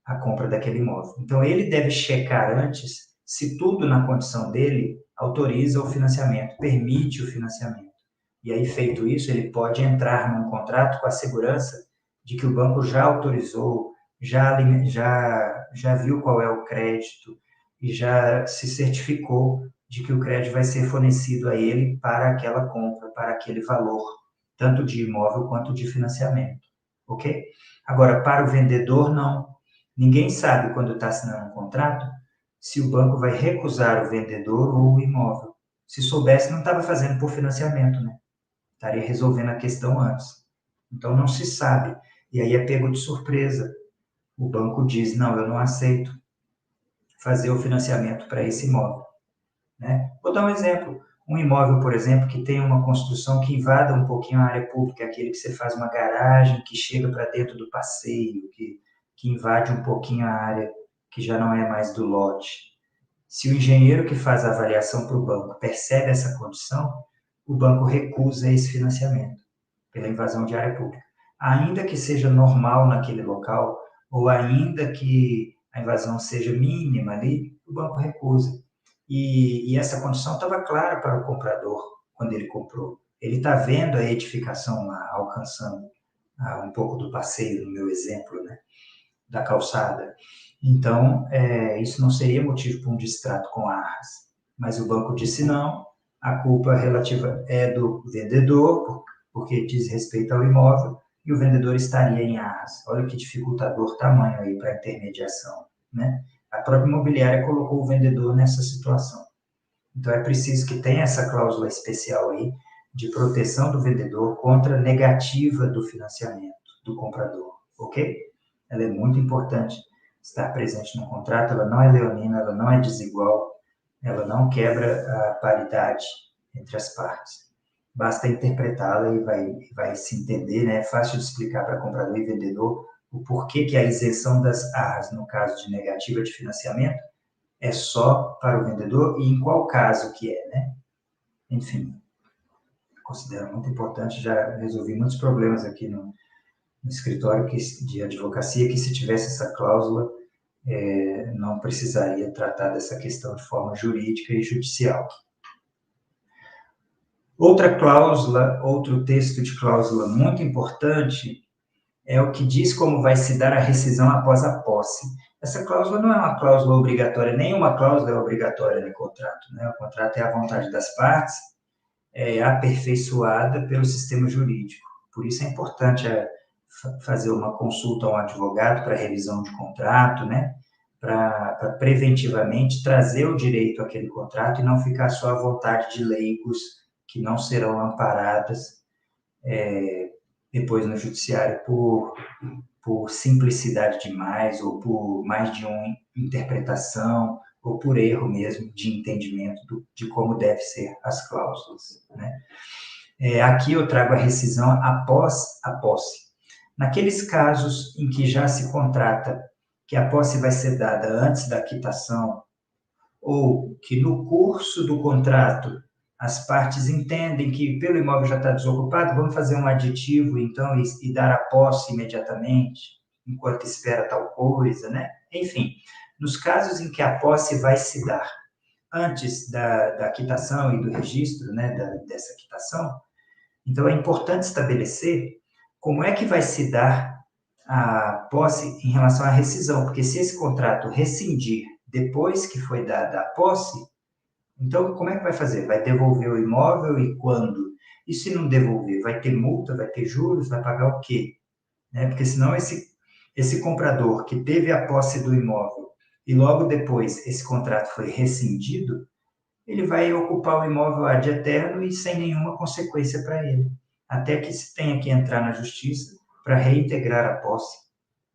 a compra daquele imóvel. Então, ele deve checar antes se tudo na condição dele autoriza o financiamento, permite o financiamento. E aí, feito isso, ele pode entrar num contrato com a segurança de que o banco já autorizou, já viu qual é o crédito e já se certificou de que o crédito vai ser fornecido a ele para aquela compra, para aquele valor, tanto de imóvel quanto de financiamento, ok? Agora, para o vendedor, não. Ninguém sabe, quando está assinando um contrato, se o banco vai recusar o vendedor ou o imóvel. Se soubesse, não estava fazendo por financiamento, né? Estaria resolvendo a questão antes. Então, não se sabe. E aí é pego de surpresa. O banco diz, não, eu não aceito fazer o financiamento para esse imóvel, né? Vou dar um exemplo. Um imóvel, por exemplo, que tem uma construção que invada um pouquinho a área pública, aquele que você faz uma garagem, que chega para dentro do passeio, que invade um pouquinho a área que já não é mais do lote. Se o engenheiro que faz a avaliação para o banco percebe essa condição, o banco recusa esse financiamento pela invasão de área pública. Ainda que seja normal naquele local, ou ainda que a invasão seja mínima ali, o banco recusa. E essa condição estava clara para o comprador quando ele comprou. Ele está vendo a edificação lá, alcançando um pouco do passeio, no meu exemplo, né, da calçada. Então, isso não seria motivo para um distrato com arras. Mas o banco disse não, a culpa relativa é do vendedor, porque diz respeito ao imóvel, e o vendedor estaria em arras. Olha que dificultador tamanho aí para a intermediação, né? A própria imobiliária colocou o vendedor nessa situação. Então, é preciso que tenha essa cláusula especial aí de proteção do vendedor contra a negativa do financiamento do comprador, ok? Ela é muito importante estar presente no contrato, ela não é leonina, ela não é desigual, ela não quebra a paridade entre as partes. Basta interpretá-la e vai se entender, né? É fácil de explicar para comprador e vendedor o porquê que a isenção das arras, no caso de negativa de financiamento, é só para o vendedor e em qual caso que é, né? Enfim, considero muito importante, já resolvi muitos problemas aqui no escritório de advocacia, que se tivesse essa cláusula, não precisaria tratar dessa questão de forma jurídica e judicial. Outra cláusula, outro texto de cláusula muito importante é o que diz como vai se dar a rescisão após a posse. Essa cláusula não é uma cláusula obrigatória, nenhuma cláusula é obrigatória no contrato, né? O contrato é a vontade das partes, aperfeiçoada pelo sistema jurídico. Por isso é importante fazer uma consulta a um advogado para revisão de contrato, né? Para preventivamente trazer o direito àquele contrato e não ficar só à vontade de leigos que não serão amparadas depois no judiciário por simplicidade demais, ou por mais de uma interpretação, ou por erro mesmo de entendimento de como devem ser as cláusulas, né? Aqui eu trago a rescisão após a posse. Naqueles casos em que já se contrata que a posse vai ser dada antes da quitação, ou que no curso do contrato as partes entendem que pelo imóvel já está desocupado, vamos fazer um aditivo, então, e dar a posse imediatamente, enquanto espera tal coisa, né? Enfim, nos casos em que a posse vai se dar antes da quitação e do registro, né, dessa quitação, então é importante estabelecer como é que vai se dar a posse em relação à rescisão, porque se esse contrato rescindir depois que foi dada a posse, então, como é que vai fazer? Vai devolver o imóvel e quando? E se não devolver? Vai ter multa, vai ter juros, vai pagar o quê? Né? Porque senão esse comprador que teve a posse do imóvel e logo depois esse contrato foi rescindido, ele vai ocupar o imóvel ad eterno e sem nenhuma consequência para ele, até que se tenha que entrar na justiça para reintegrar a posse,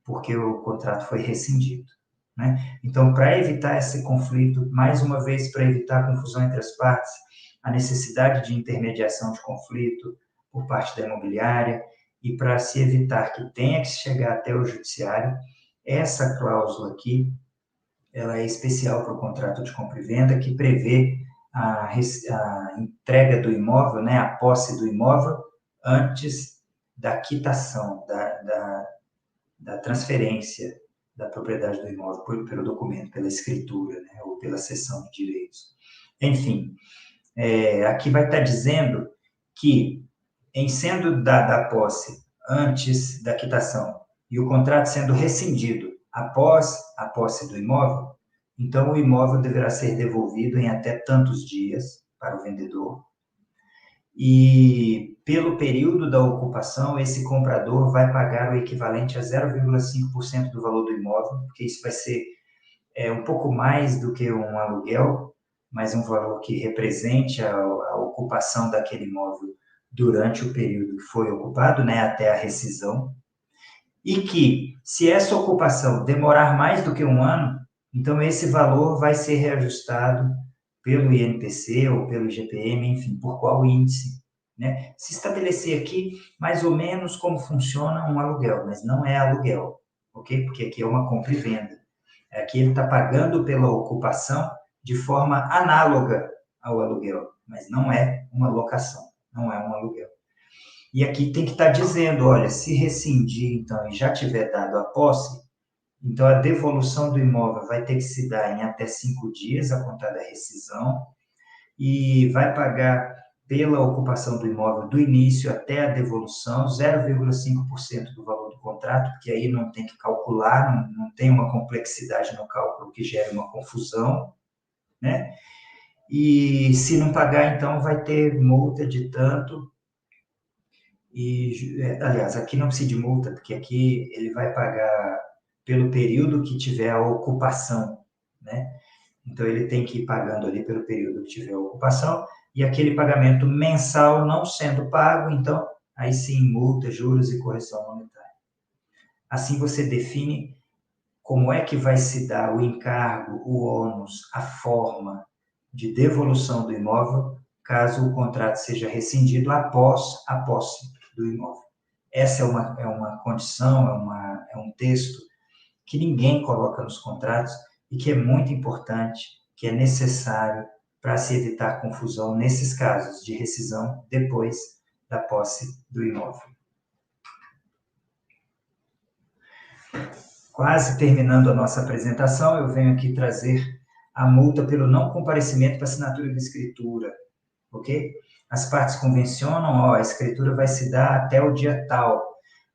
porque o contrato foi rescindido, né? Então, para evitar esse conflito, mais uma vez, para evitar a confusão entre as partes, a necessidade de intermediação de conflito por parte da imobiliária e para se evitar que tenha que chegar até o judiciário, essa cláusula aqui, ela é especial para o contrato de compra e venda, que prevê a entrega do imóvel, né, a posse do imóvel, antes da quitação, da transferência da propriedade do imóvel pelo documento, pela escritura, né, ou pela cessão de direitos. Enfim, aqui vai estar dizendo que, em sendo dada a posse antes da quitação e o contrato sendo rescindido após a posse do imóvel, então o imóvel deverá ser devolvido em até tantos dias para o vendedor. E, pelo período da ocupação, esse comprador vai pagar o equivalente a 0,5% do valor do imóvel, porque isso vai ser um pouco mais do que um aluguel, mas um valor que represente a ocupação daquele imóvel durante o período que foi ocupado, né, até a rescisão, e que, se essa ocupação demorar mais do que um ano, então esse valor vai ser reajustado pelo INPC ou pelo IGPM, enfim, por qual índice, né? Se estabelecer aqui mais ou menos como funciona um aluguel, mas não é aluguel, ok? Porque aqui é uma compra e venda. Aqui ele está pagando pela ocupação de forma análoga ao aluguel, mas não é uma locação, não é um aluguel. E aqui tem que estar dizendo, olha, se rescindir, então, e já tiver dado a posse, então a devolução do imóvel vai ter que se dar em até 5 dias, a contar da rescisão, e vai pagar pela ocupação do imóvel do início até a devolução, 0,5% do valor do contrato, porque aí não tem que calcular, não tem uma complexidade no cálculo que gere uma confusão, né? E se não pagar, então, vai ter multa de tanto. E, aliás, aqui não precisa de multa, porque aqui ele vai pagar pelo período que tiver a ocupação, né? Então, ele tem que ir pagando ali pelo período que tiver a ocupação, e aquele pagamento mensal não sendo pago, então, aí sim, multa, juros e correção monetária. Assim, você define como é que vai se dar o encargo, o ônus, a forma de devolução do imóvel, caso o contrato seja rescindido após a posse do imóvel. Essa é uma condição, é um texto que ninguém coloca nos contratos e que é muito importante, que é necessário para se evitar confusão nesses casos de rescisão depois da posse do imóvel. Quase terminando a nossa apresentação, eu venho aqui trazer a multa pelo não comparecimento para assinatura de escritura, ok? As partes convencionam, a escritura vai se dar até o dia tal.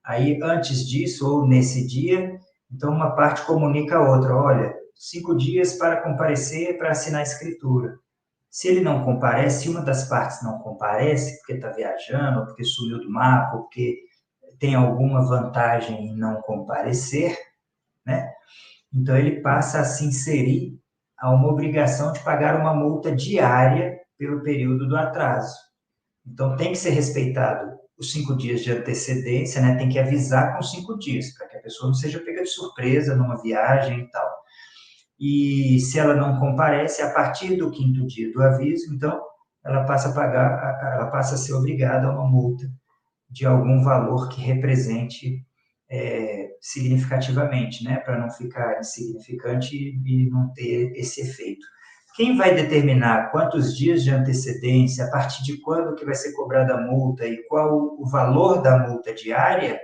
Aí, antes disso, ou nesse dia, então uma parte comunica a outra, olha, 5 dias para comparecer para assinar a escritura. Se ele não comparece, se uma das partes não comparece, porque está viajando, ou porque sumiu do mapa, ou porque tem alguma vantagem em não comparecer, né? Então, ele passa a se inserir a uma obrigação de pagar uma multa diária pelo período do atraso. Então, tem que ser respeitado os 5 dias de antecedência, né? Tem que avisar com 5 dias, para que a pessoa não seja pega de surpresa numa viagem e tal. E se ela não comparece, a partir do 5º dia do aviso, então, ela passa a ser obrigada a uma multa de algum valor que represente significativamente, né? Para não ficar insignificante e não ter esse efeito. Quem vai determinar quantos dias de antecedência, a partir de quando que vai ser cobrada a multa e qual o valor da multa diária,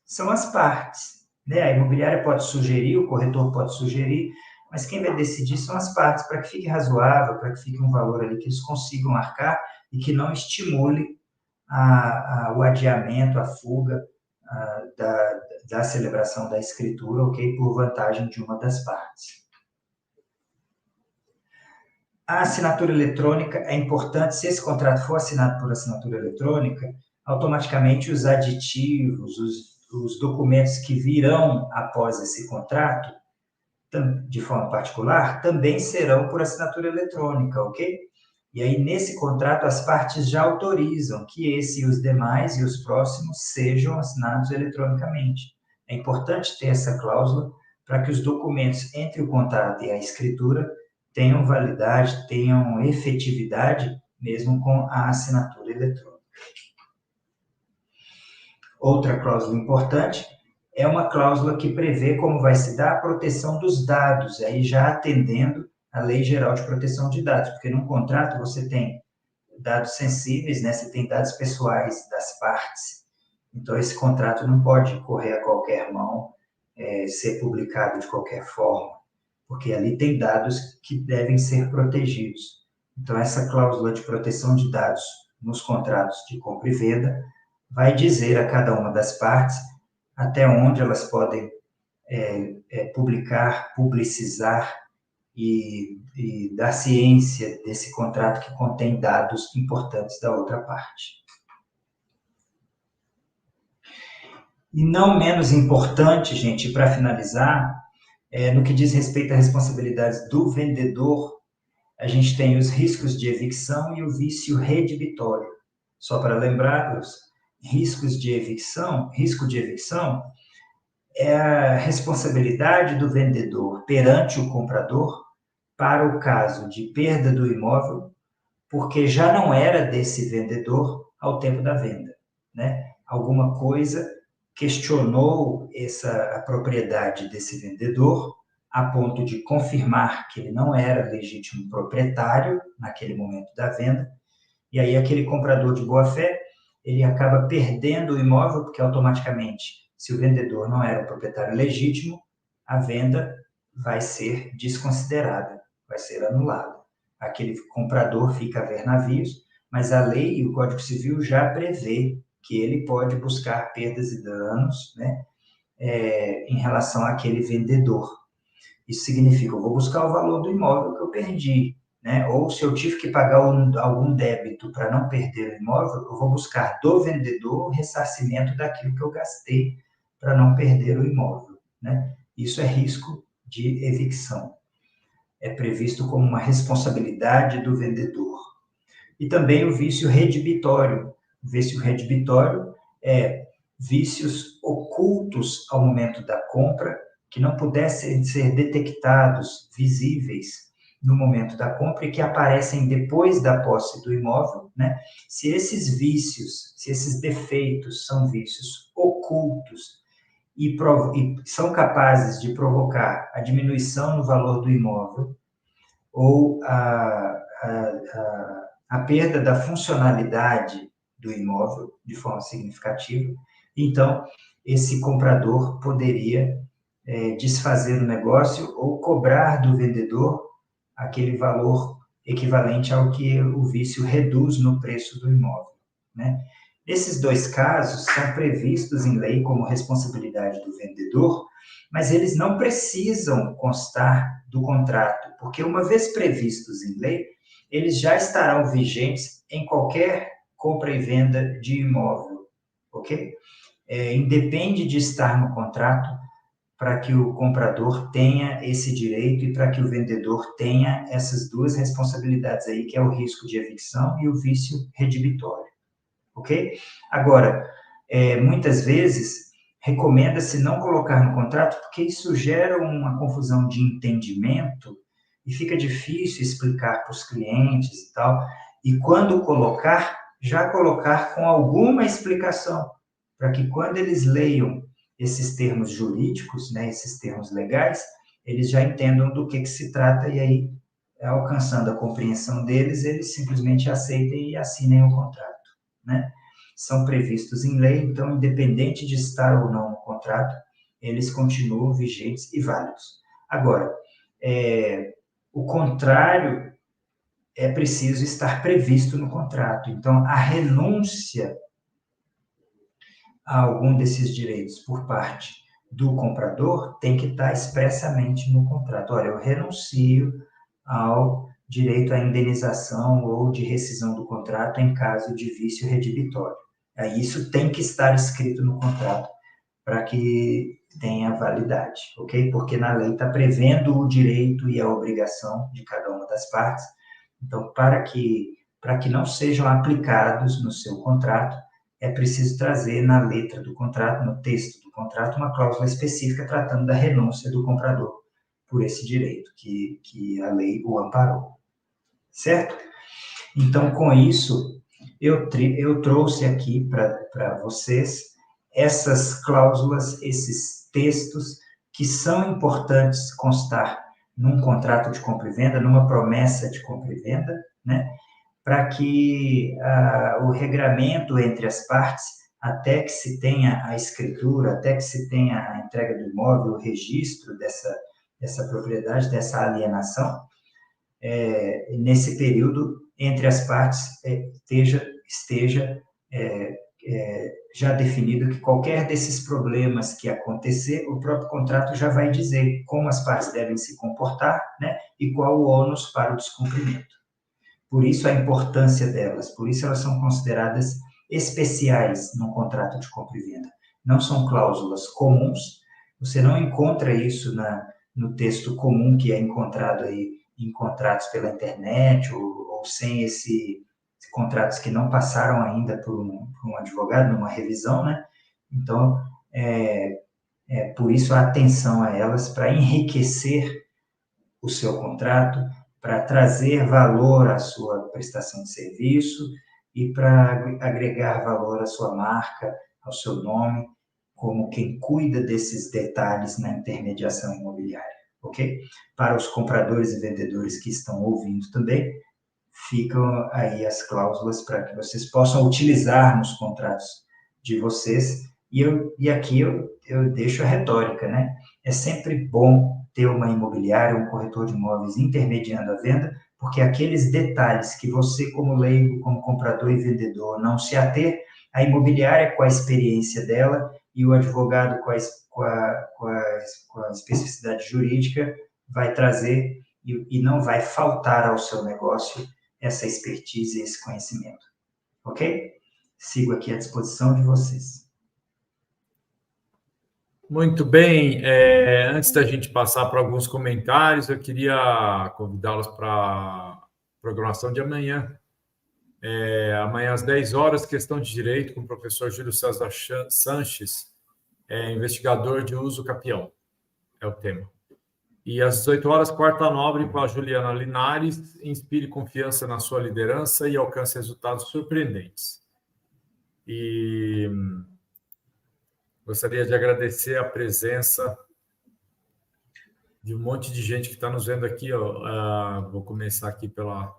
são as partes, né? A imobiliária pode sugerir, o corretor pode sugerir, mas quem vai decidir são as partes, para que fique razoável, para que fique um valor ali que eles consigam marcar e que não estimule o adiamento, a fuga da celebração da escritura, ok? Por vantagem de uma das partes. A assinatura eletrônica é importante, se esse contrato for assinado por assinatura eletrônica, automaticamente os aditivos, os documentos que virão após esse contrato, de forma particular, também serão por assinatura eletrônica, ok? E aí, nesse contrato, as partes já autorizam que esse e os demais e os próximos sejam assinados eletronicamente. É importante ter essa cláusula para que os documentos entre o contrato e a escritura tenham validade, tenham efetividade, mesmo com a assinatura eletrônica. Outra cláusula importante é uma cláusula que prevê como vai se dar a proteção dos dados, aí já atendendo à Lei Geral de Proteção de Dados, porque num contrato você tem dados sensíveis, né? Você tem dados pessoais das partes, então esse contrato não pode correr a qualquer mão, ser publicado de qualquer forma, porque ali tem dados que devem ser protegidos. Então essa cláusula de proteção de dados nos contratos de compra e venda vai dizer a cada uma das partes até onde elas podem publicar, publicizar e dar ciência desse contrato que contém dados importantes da outra parte. E não menos importante, gente, para finalizar, no que diz respeito às responsabilidades do vendedor, a gente tem os riscos de evicção e o vício redibitório. Só para lembrar-vos, risco de evicção é a responsabilidade do vendedor perante o comprador para o caso de perda do imóvel, porque já não era desse vendedor ao tempo da venda, né? Alguma coisa questionou a propriedade desse vendedor a ponto de confirmar que ele não era legítimo proprietário naquele momento da venda, e aí aquele comprador de boa-fé, ele acaba perdendo o imóvel, porque automaticamente, se o vendedor não era o proprietário legítimo, a venda vai ser desconsiderada, vai ser anulada. Aquele comprador fica a ver navios, mas a lei e o Código Civil já prevê que ele pode buscar perdas e danos, né, em relação àquele vendedor. Isso significa, eu vou buscar o valor do imóvel que eu perdi, né? Ou se eu tive que pagar algum débito para não perder o imóvel, eu vou buscar do vendedor o ressarcimento daquilo que eu gastei para não perder o imóvel, né? Isso é risco de evicção. É previsto como uma responsabilidade do vendedor. E também o vício redibitório. O vício redibitório é vícios ocultos ao momento da compra, que não pudessem ser detectados, visíveis no momento da compra e que aparecem depois da posse do imóvel, né? Se esses vícios, se esses defeitos são vícios ocultos e são capazes de provocar a diminuição no valor do imóvel ou a perda da funcionalidade do imóvel de forma significativa, então esse comprador poderia desfazer o negócio ou cobrar do vendedor aquele valor equivalente ao que o vício reduz no preço do imóvel, né? Esses dois casos são previstos em lei como responsabilidade do vendedor, mas eles não precisam constar do contrato, porque uma vez previstos em lei, eles já estarão vigentes em qualquer compra e venda de imóvel, ok? Independe de estar no contrato para que o comprador tenha esse direito e para que o vendedor tenha essas duas responsabilidades aí, que é o risco de evicção e o vício redibitório, ok? Agora, muitas vezes, recomenda-se não colocar no contrato, porque isso gera uma confusão de entendimento e fica difícil explicar para os clientes e tal, e quando colocar, já colocar com alguma explicação, para que quando eles leiam esses termos jurídicos, né, esses termos legais, eles já entendam do que se trata e aí, alcançando a compreensão deles, eles simplesmente aceitem e assinem o contrato, né? São previstos em lei, então, independente de estar ou não no contrato, eles continuam vigentes e válidos. Agora, o contrário é preciso estar previsto no contrato. Então, a renúncia a algum desses direitos por parte do comprador tem que estar expressamente no contrato. Olha, eu renuncio ao direito à indenização ou de rescisão do contrato em caso de vício redibitório. Isso tem que estar escrito no contrato para que tenha validade, ok? Porque na lei está prevendo o direito e a obrigação de cada uma das partes. Então, para que não sejam aplicados no seu contrato, é preciso trazer na letra do contrato, no texto do contrato, uma cláusula específica tratando da renúncia do comprador por esse direito que a lei o amparou, certo? Então, com isso, eu trouxe aqui para vocês essas cláusulas, esses textos que são importantes constar num contrato de compra e venda, numa promessa de compra e venda, né? Para que o regramento entre as partes, até que se tenha a escritura, até que se tenha a entrega do imóvel, o registro dessa propriedade, dessa alienação, nesse período, entre as partes, esteja já definido que qualquer desses problemas que acontecer, o próprio contrato já vai dizer como as partes devem se comportar, né, e qual o ônus para o descumprimento. Por isso a importância delas, por isso elas são consideradas especiais no contrato de compra e venda. Não são cláusulas comuns, você não encontra isso no texto comum que é encontrado aí em contratos pela internet ou sem contratos que não passaram ainda por um advogado, numa revisão, né? Então, por isso a atenção a elas para enriquecer o seu contrato, para trazer valor à sua prestação de serviço e para agregar valor à sua marca, ao seu nome, como quem cuida desses detalhes na intermediação imobiliária, ok? Para os compradores e vendedores que estão ouvindo também, ficam aí as cláusulas para que vocês possam utilizar nos contratos de vocês. E aqui eu deixo a retórica, né? É sempre bom ter uma imobiliária, um corretor de imóveis intermediando a venda, porque aqueles detalhes que você, como leigo, como comprador e vendedor, não se ater, a imobiliária, com a experiência dela, e o advogado, com a especificidade jurídica, vai trazer e não vai faltar ao seu negócio essa expertise e esse conhecimento. Ok? Sigo aqui à disposição de vocês. Muito bem. Antes da gente passar para alguns comentários, eu queria convidá-los para a programação de amanhã. Amanhã às 10 horas, questão de direito com o professor Júlio César Sanches, investigador de uso capião, é o tema. E às 18 horas, quarta nobre com a Juliana Linares, inspire confiança na sua liderança e alcance resultados surpreendentes. E gostaria de agradecer a presença de um monte de gente que está nos vendo aqui. Vou começar aqui pela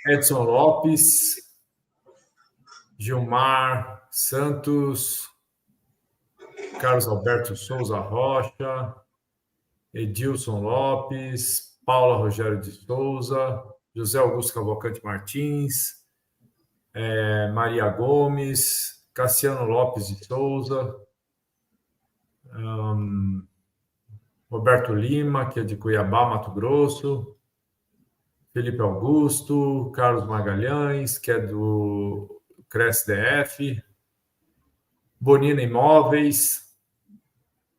Edson Lopes, Gilmar Santos, Carlos Alberto Souza Rocha, Edilson Lopes, Paula Rogério de Souza, José Augusto Cavalcante Martins, Maria Gomes, Cassiano Lopes de Souza, Roberto Lima, que é de Cuiabá, Mato Grosso, Felipe Augusto, Carlos Magalhães, que é do CRES-DF, Bonina Imóveis,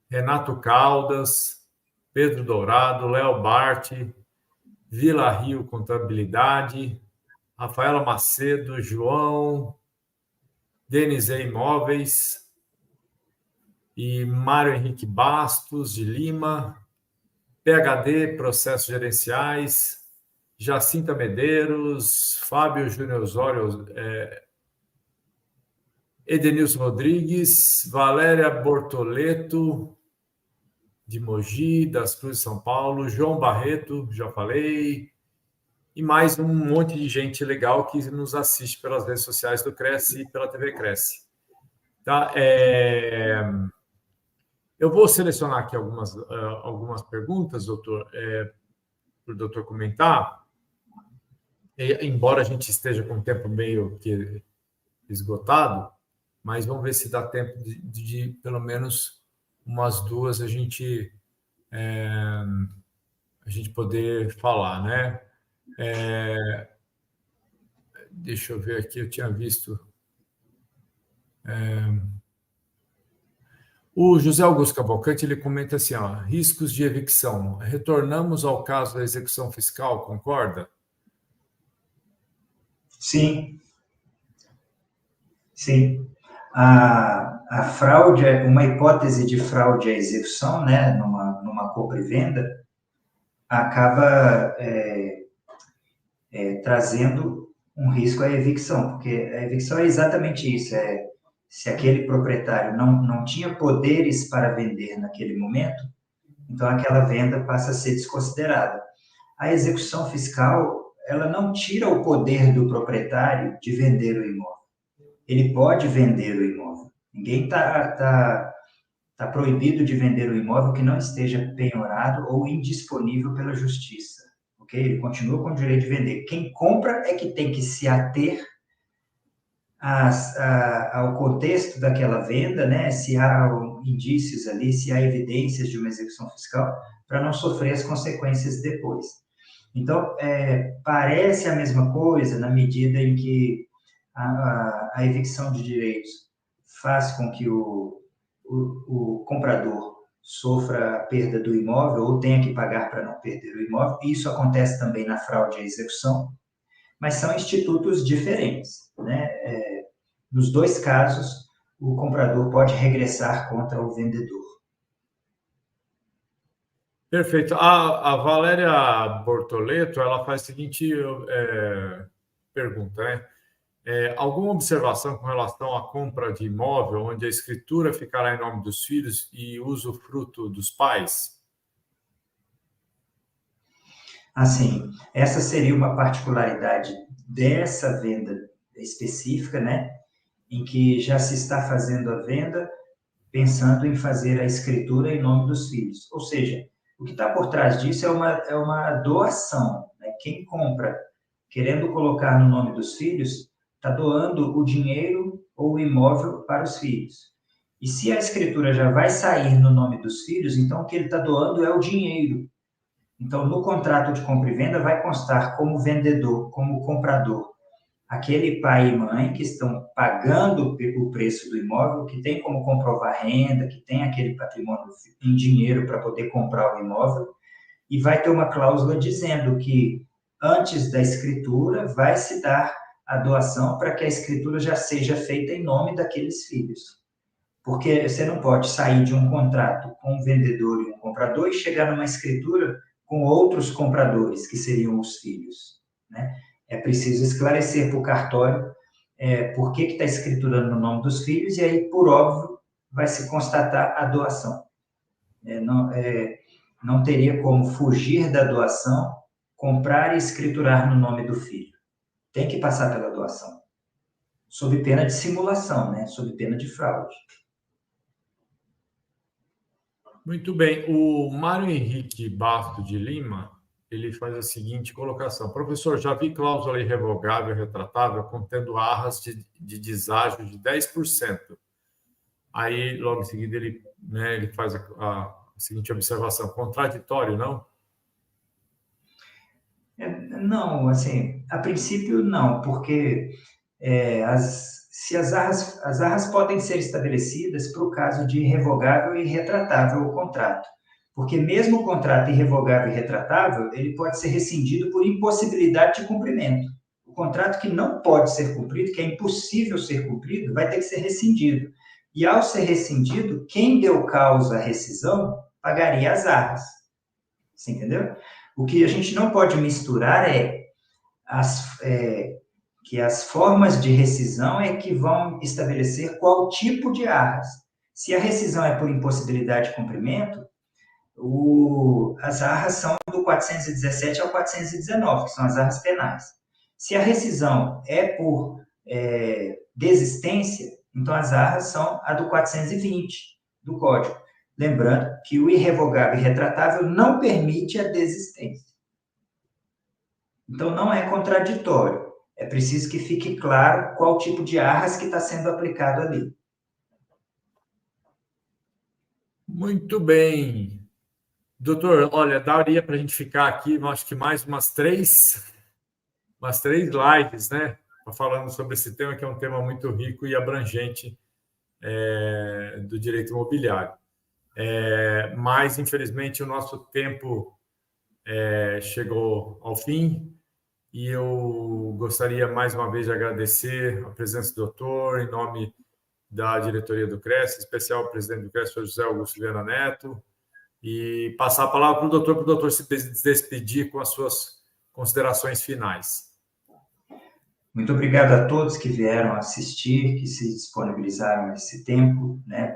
Renato Caldas, Pedro Dourado, Léo Bart, Vila Rio Contabilidade, Rafaela Macedo, João, Denise Imóveis e Mário Henrique Bastos de Lima, PhD Processos Gerenciais, Jacinta Medeiros, Fábio Júnior Osório, Edenilson Rodrigues, Valéria Bortoleto, de Mogi, das Cruzes, São Paulo, João Barreto, já falei, e mais um monte de gente legal que nos assiste pelas redes sociais do Cresce e pela TV Cresce. Tá? Eu vou selecionar aqui algumas perguntas, doutor, para o doutor comentar, embora a gente esteja com o tempo meio que esgotado, mas vamos ver se dá tempo de pelo menos umas duas a gente poder falar, né? Deixa eu ver aqui, eu tinha visto. O José Augusto Cavalcante, ele comenta assim, ó, riscos de evicção. Retornamos ao caso da execução fiscal, concorda? Sim, sim. A fraude, uma hipótese de fraude à execução, né, numa compra e venda, acaba trazendo um risco à evicção, porque a evicção é exatamente isso, se aquele proprietário não tinha poderes para vender naquele momento, então aquela venda passa a ser desconsiderada. A execução fiscal, ela não tira o poder do proprietário de vender o imóvel. Ele pode vender o imóvel. Ninguém tá proibido de vender o imóvel que não esteja penhorado ou indisponível pela justiça. Ok? Ele continua com o direito de vender. Quem compra é que tem que se ater ao contexto daquela venda, né? Se há indícios ali, se há evidências de uma execução fiscal, para não sofrer as consequências depois. Então, parece a mesma coisa na medida em que a evicção de direitos faz com que o comprador sofra a perda do imóvel ou tenha que pagar para não perder o imóvel. Isso acontece também na fraude à execução, mas são institutos diferentes, né? Nos dois casos, o comprador pode regressar contra o vendedor. Perfeito. A Valéria Bortoleto, ela faz a seguinte pergunta, né? Alguma observação com relação à compra de imóvel, onde a escritura ficará em nome dos filhos e usufruto dos pais? Assim, essa seria uma particularidade dessa venda específica, né? Em que já se está fazendo a venda pensando em fazer a escritura em nome dos filhos. Ou seja, o que está por trás disso é uma doação, né? Quem compra querendo colocar no nome dos filhos está doando o dinheiro ou o imóvel para os filhos. E se a escritura já vai sair no nome dos filhos, então o que ele está doando é o dinheiro. Então, no contrato de compra e venda vai constar como vendedor, como comprador, aquele pai e mãe que estão pagando o preço do imóvel, que tem como comprovar renda, que tem aquele patrimônio em dinheiro para poder comprar o imóvel, e vai ter uma cláusula dizendo que antes da escritura vai se dar a doação para que a escritura já seja feita em nome daqueles filhos. Porque você não pode sair de um contrato com um vendedor e um comprador e chegar numa escritura com outros compradores, que seriam os filhos, né? É preciso esclarecer para o cartório por que está escriturando no nome dos filhos, e aí, por óbvio, vai se constatar a doação. Não teria como fugir da doação, comprar e escriturar no nome do filho. Tem que passar pela doação, sob pena de simulação, né? Sob pena de fraude. Muito bem. O Mário Henrique Basto de Lima, ele faz a seguinte colocação. Professor, já vi cláusula irrevogável retratável contendo arras de deságio de 10%. Aí, logo em seguida, ele faz a seguinte observação. Contraditório, não? Não, assim, a princípio não, porque as arras podem ser estabelecidas para o caso de irrevogável e retratável o contrato. Porque mesmo o contrato irrevogável e retratável, ele pode ser rescindido por impossibilidade de cumprimento. O contrato que não pode ser cumprido, que é impossível ser cumprido, vai ter que ser rescindido. E ao ser rescindido, quem deu causa à rescisão pagaria as arras. Você entendeu? O que a gente não pode misturar que as formas de rescisão é que vão estabelecer qual tipo de arras. Se a rescisão é por impossibilidade de cumprimento, as arras são do 417 ao 419, que são as arras penais. Se a rescisão é por desistência, então as arras são a do 420 do Código. Lembrando que o irrevogável e retratável não permite a desistência. Então, não é contraditório. É preciso que fique claro qual tipo de arras que está sendo aplicado ali. Muito bem. Doutor, olha, daria para a gente ficar aqui, acho que mais umas três lives, né? Falando sobre esse tema, que é um tema muito rico e abrangente do direito imobiliário. Mas, infelizmente, o nosso tempo chegou ao fim e eu gostaria mais uma vez de agradecer a presença do doutor, em nome da diretoria do CRES, em especial o presidente do CRES, o José Augusto Viana Neto, e passar a palavra para o doutor se despedir com as suas considerações finais. Muito obrigado a todos que vieram assistir, que se disponibilizaram esse tempo, né,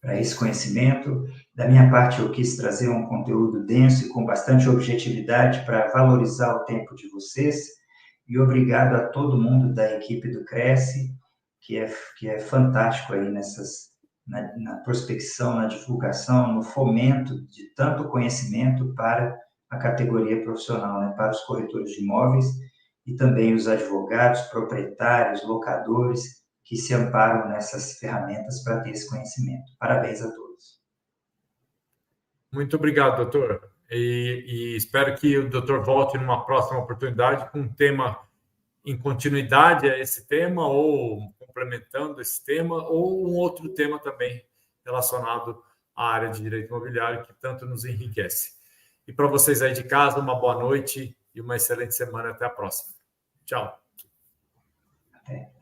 para esse conhecimento. Da minha parte, eu quis trazer um conteúdo denso e com bastante objetividade para valorizar o tempo de vocês. E obrigado a todo mundo da equipe do Cresce, que é fantástico aí na prospecção, na divulgação, no fomento de tanto conhecimento para a categoria profissional, né, para os corretores de imóveis e também os advogados, proprietários, locadores, que se amparam nessas ferramentas para ter esse conhecimento. Parabéns a todos. Muito obrigado, doutor. E espero que o doutor volte numa próxima oportunidade com um tema em continuidade a esse tema, ou complementando esse tema, ou um outro tema também relacionado à área de direito imobiliário, que tanto nos enriquece. E para vocês aí de casa, uma boa noite e uma excelente semana. Até a próxima. Tchau. Até.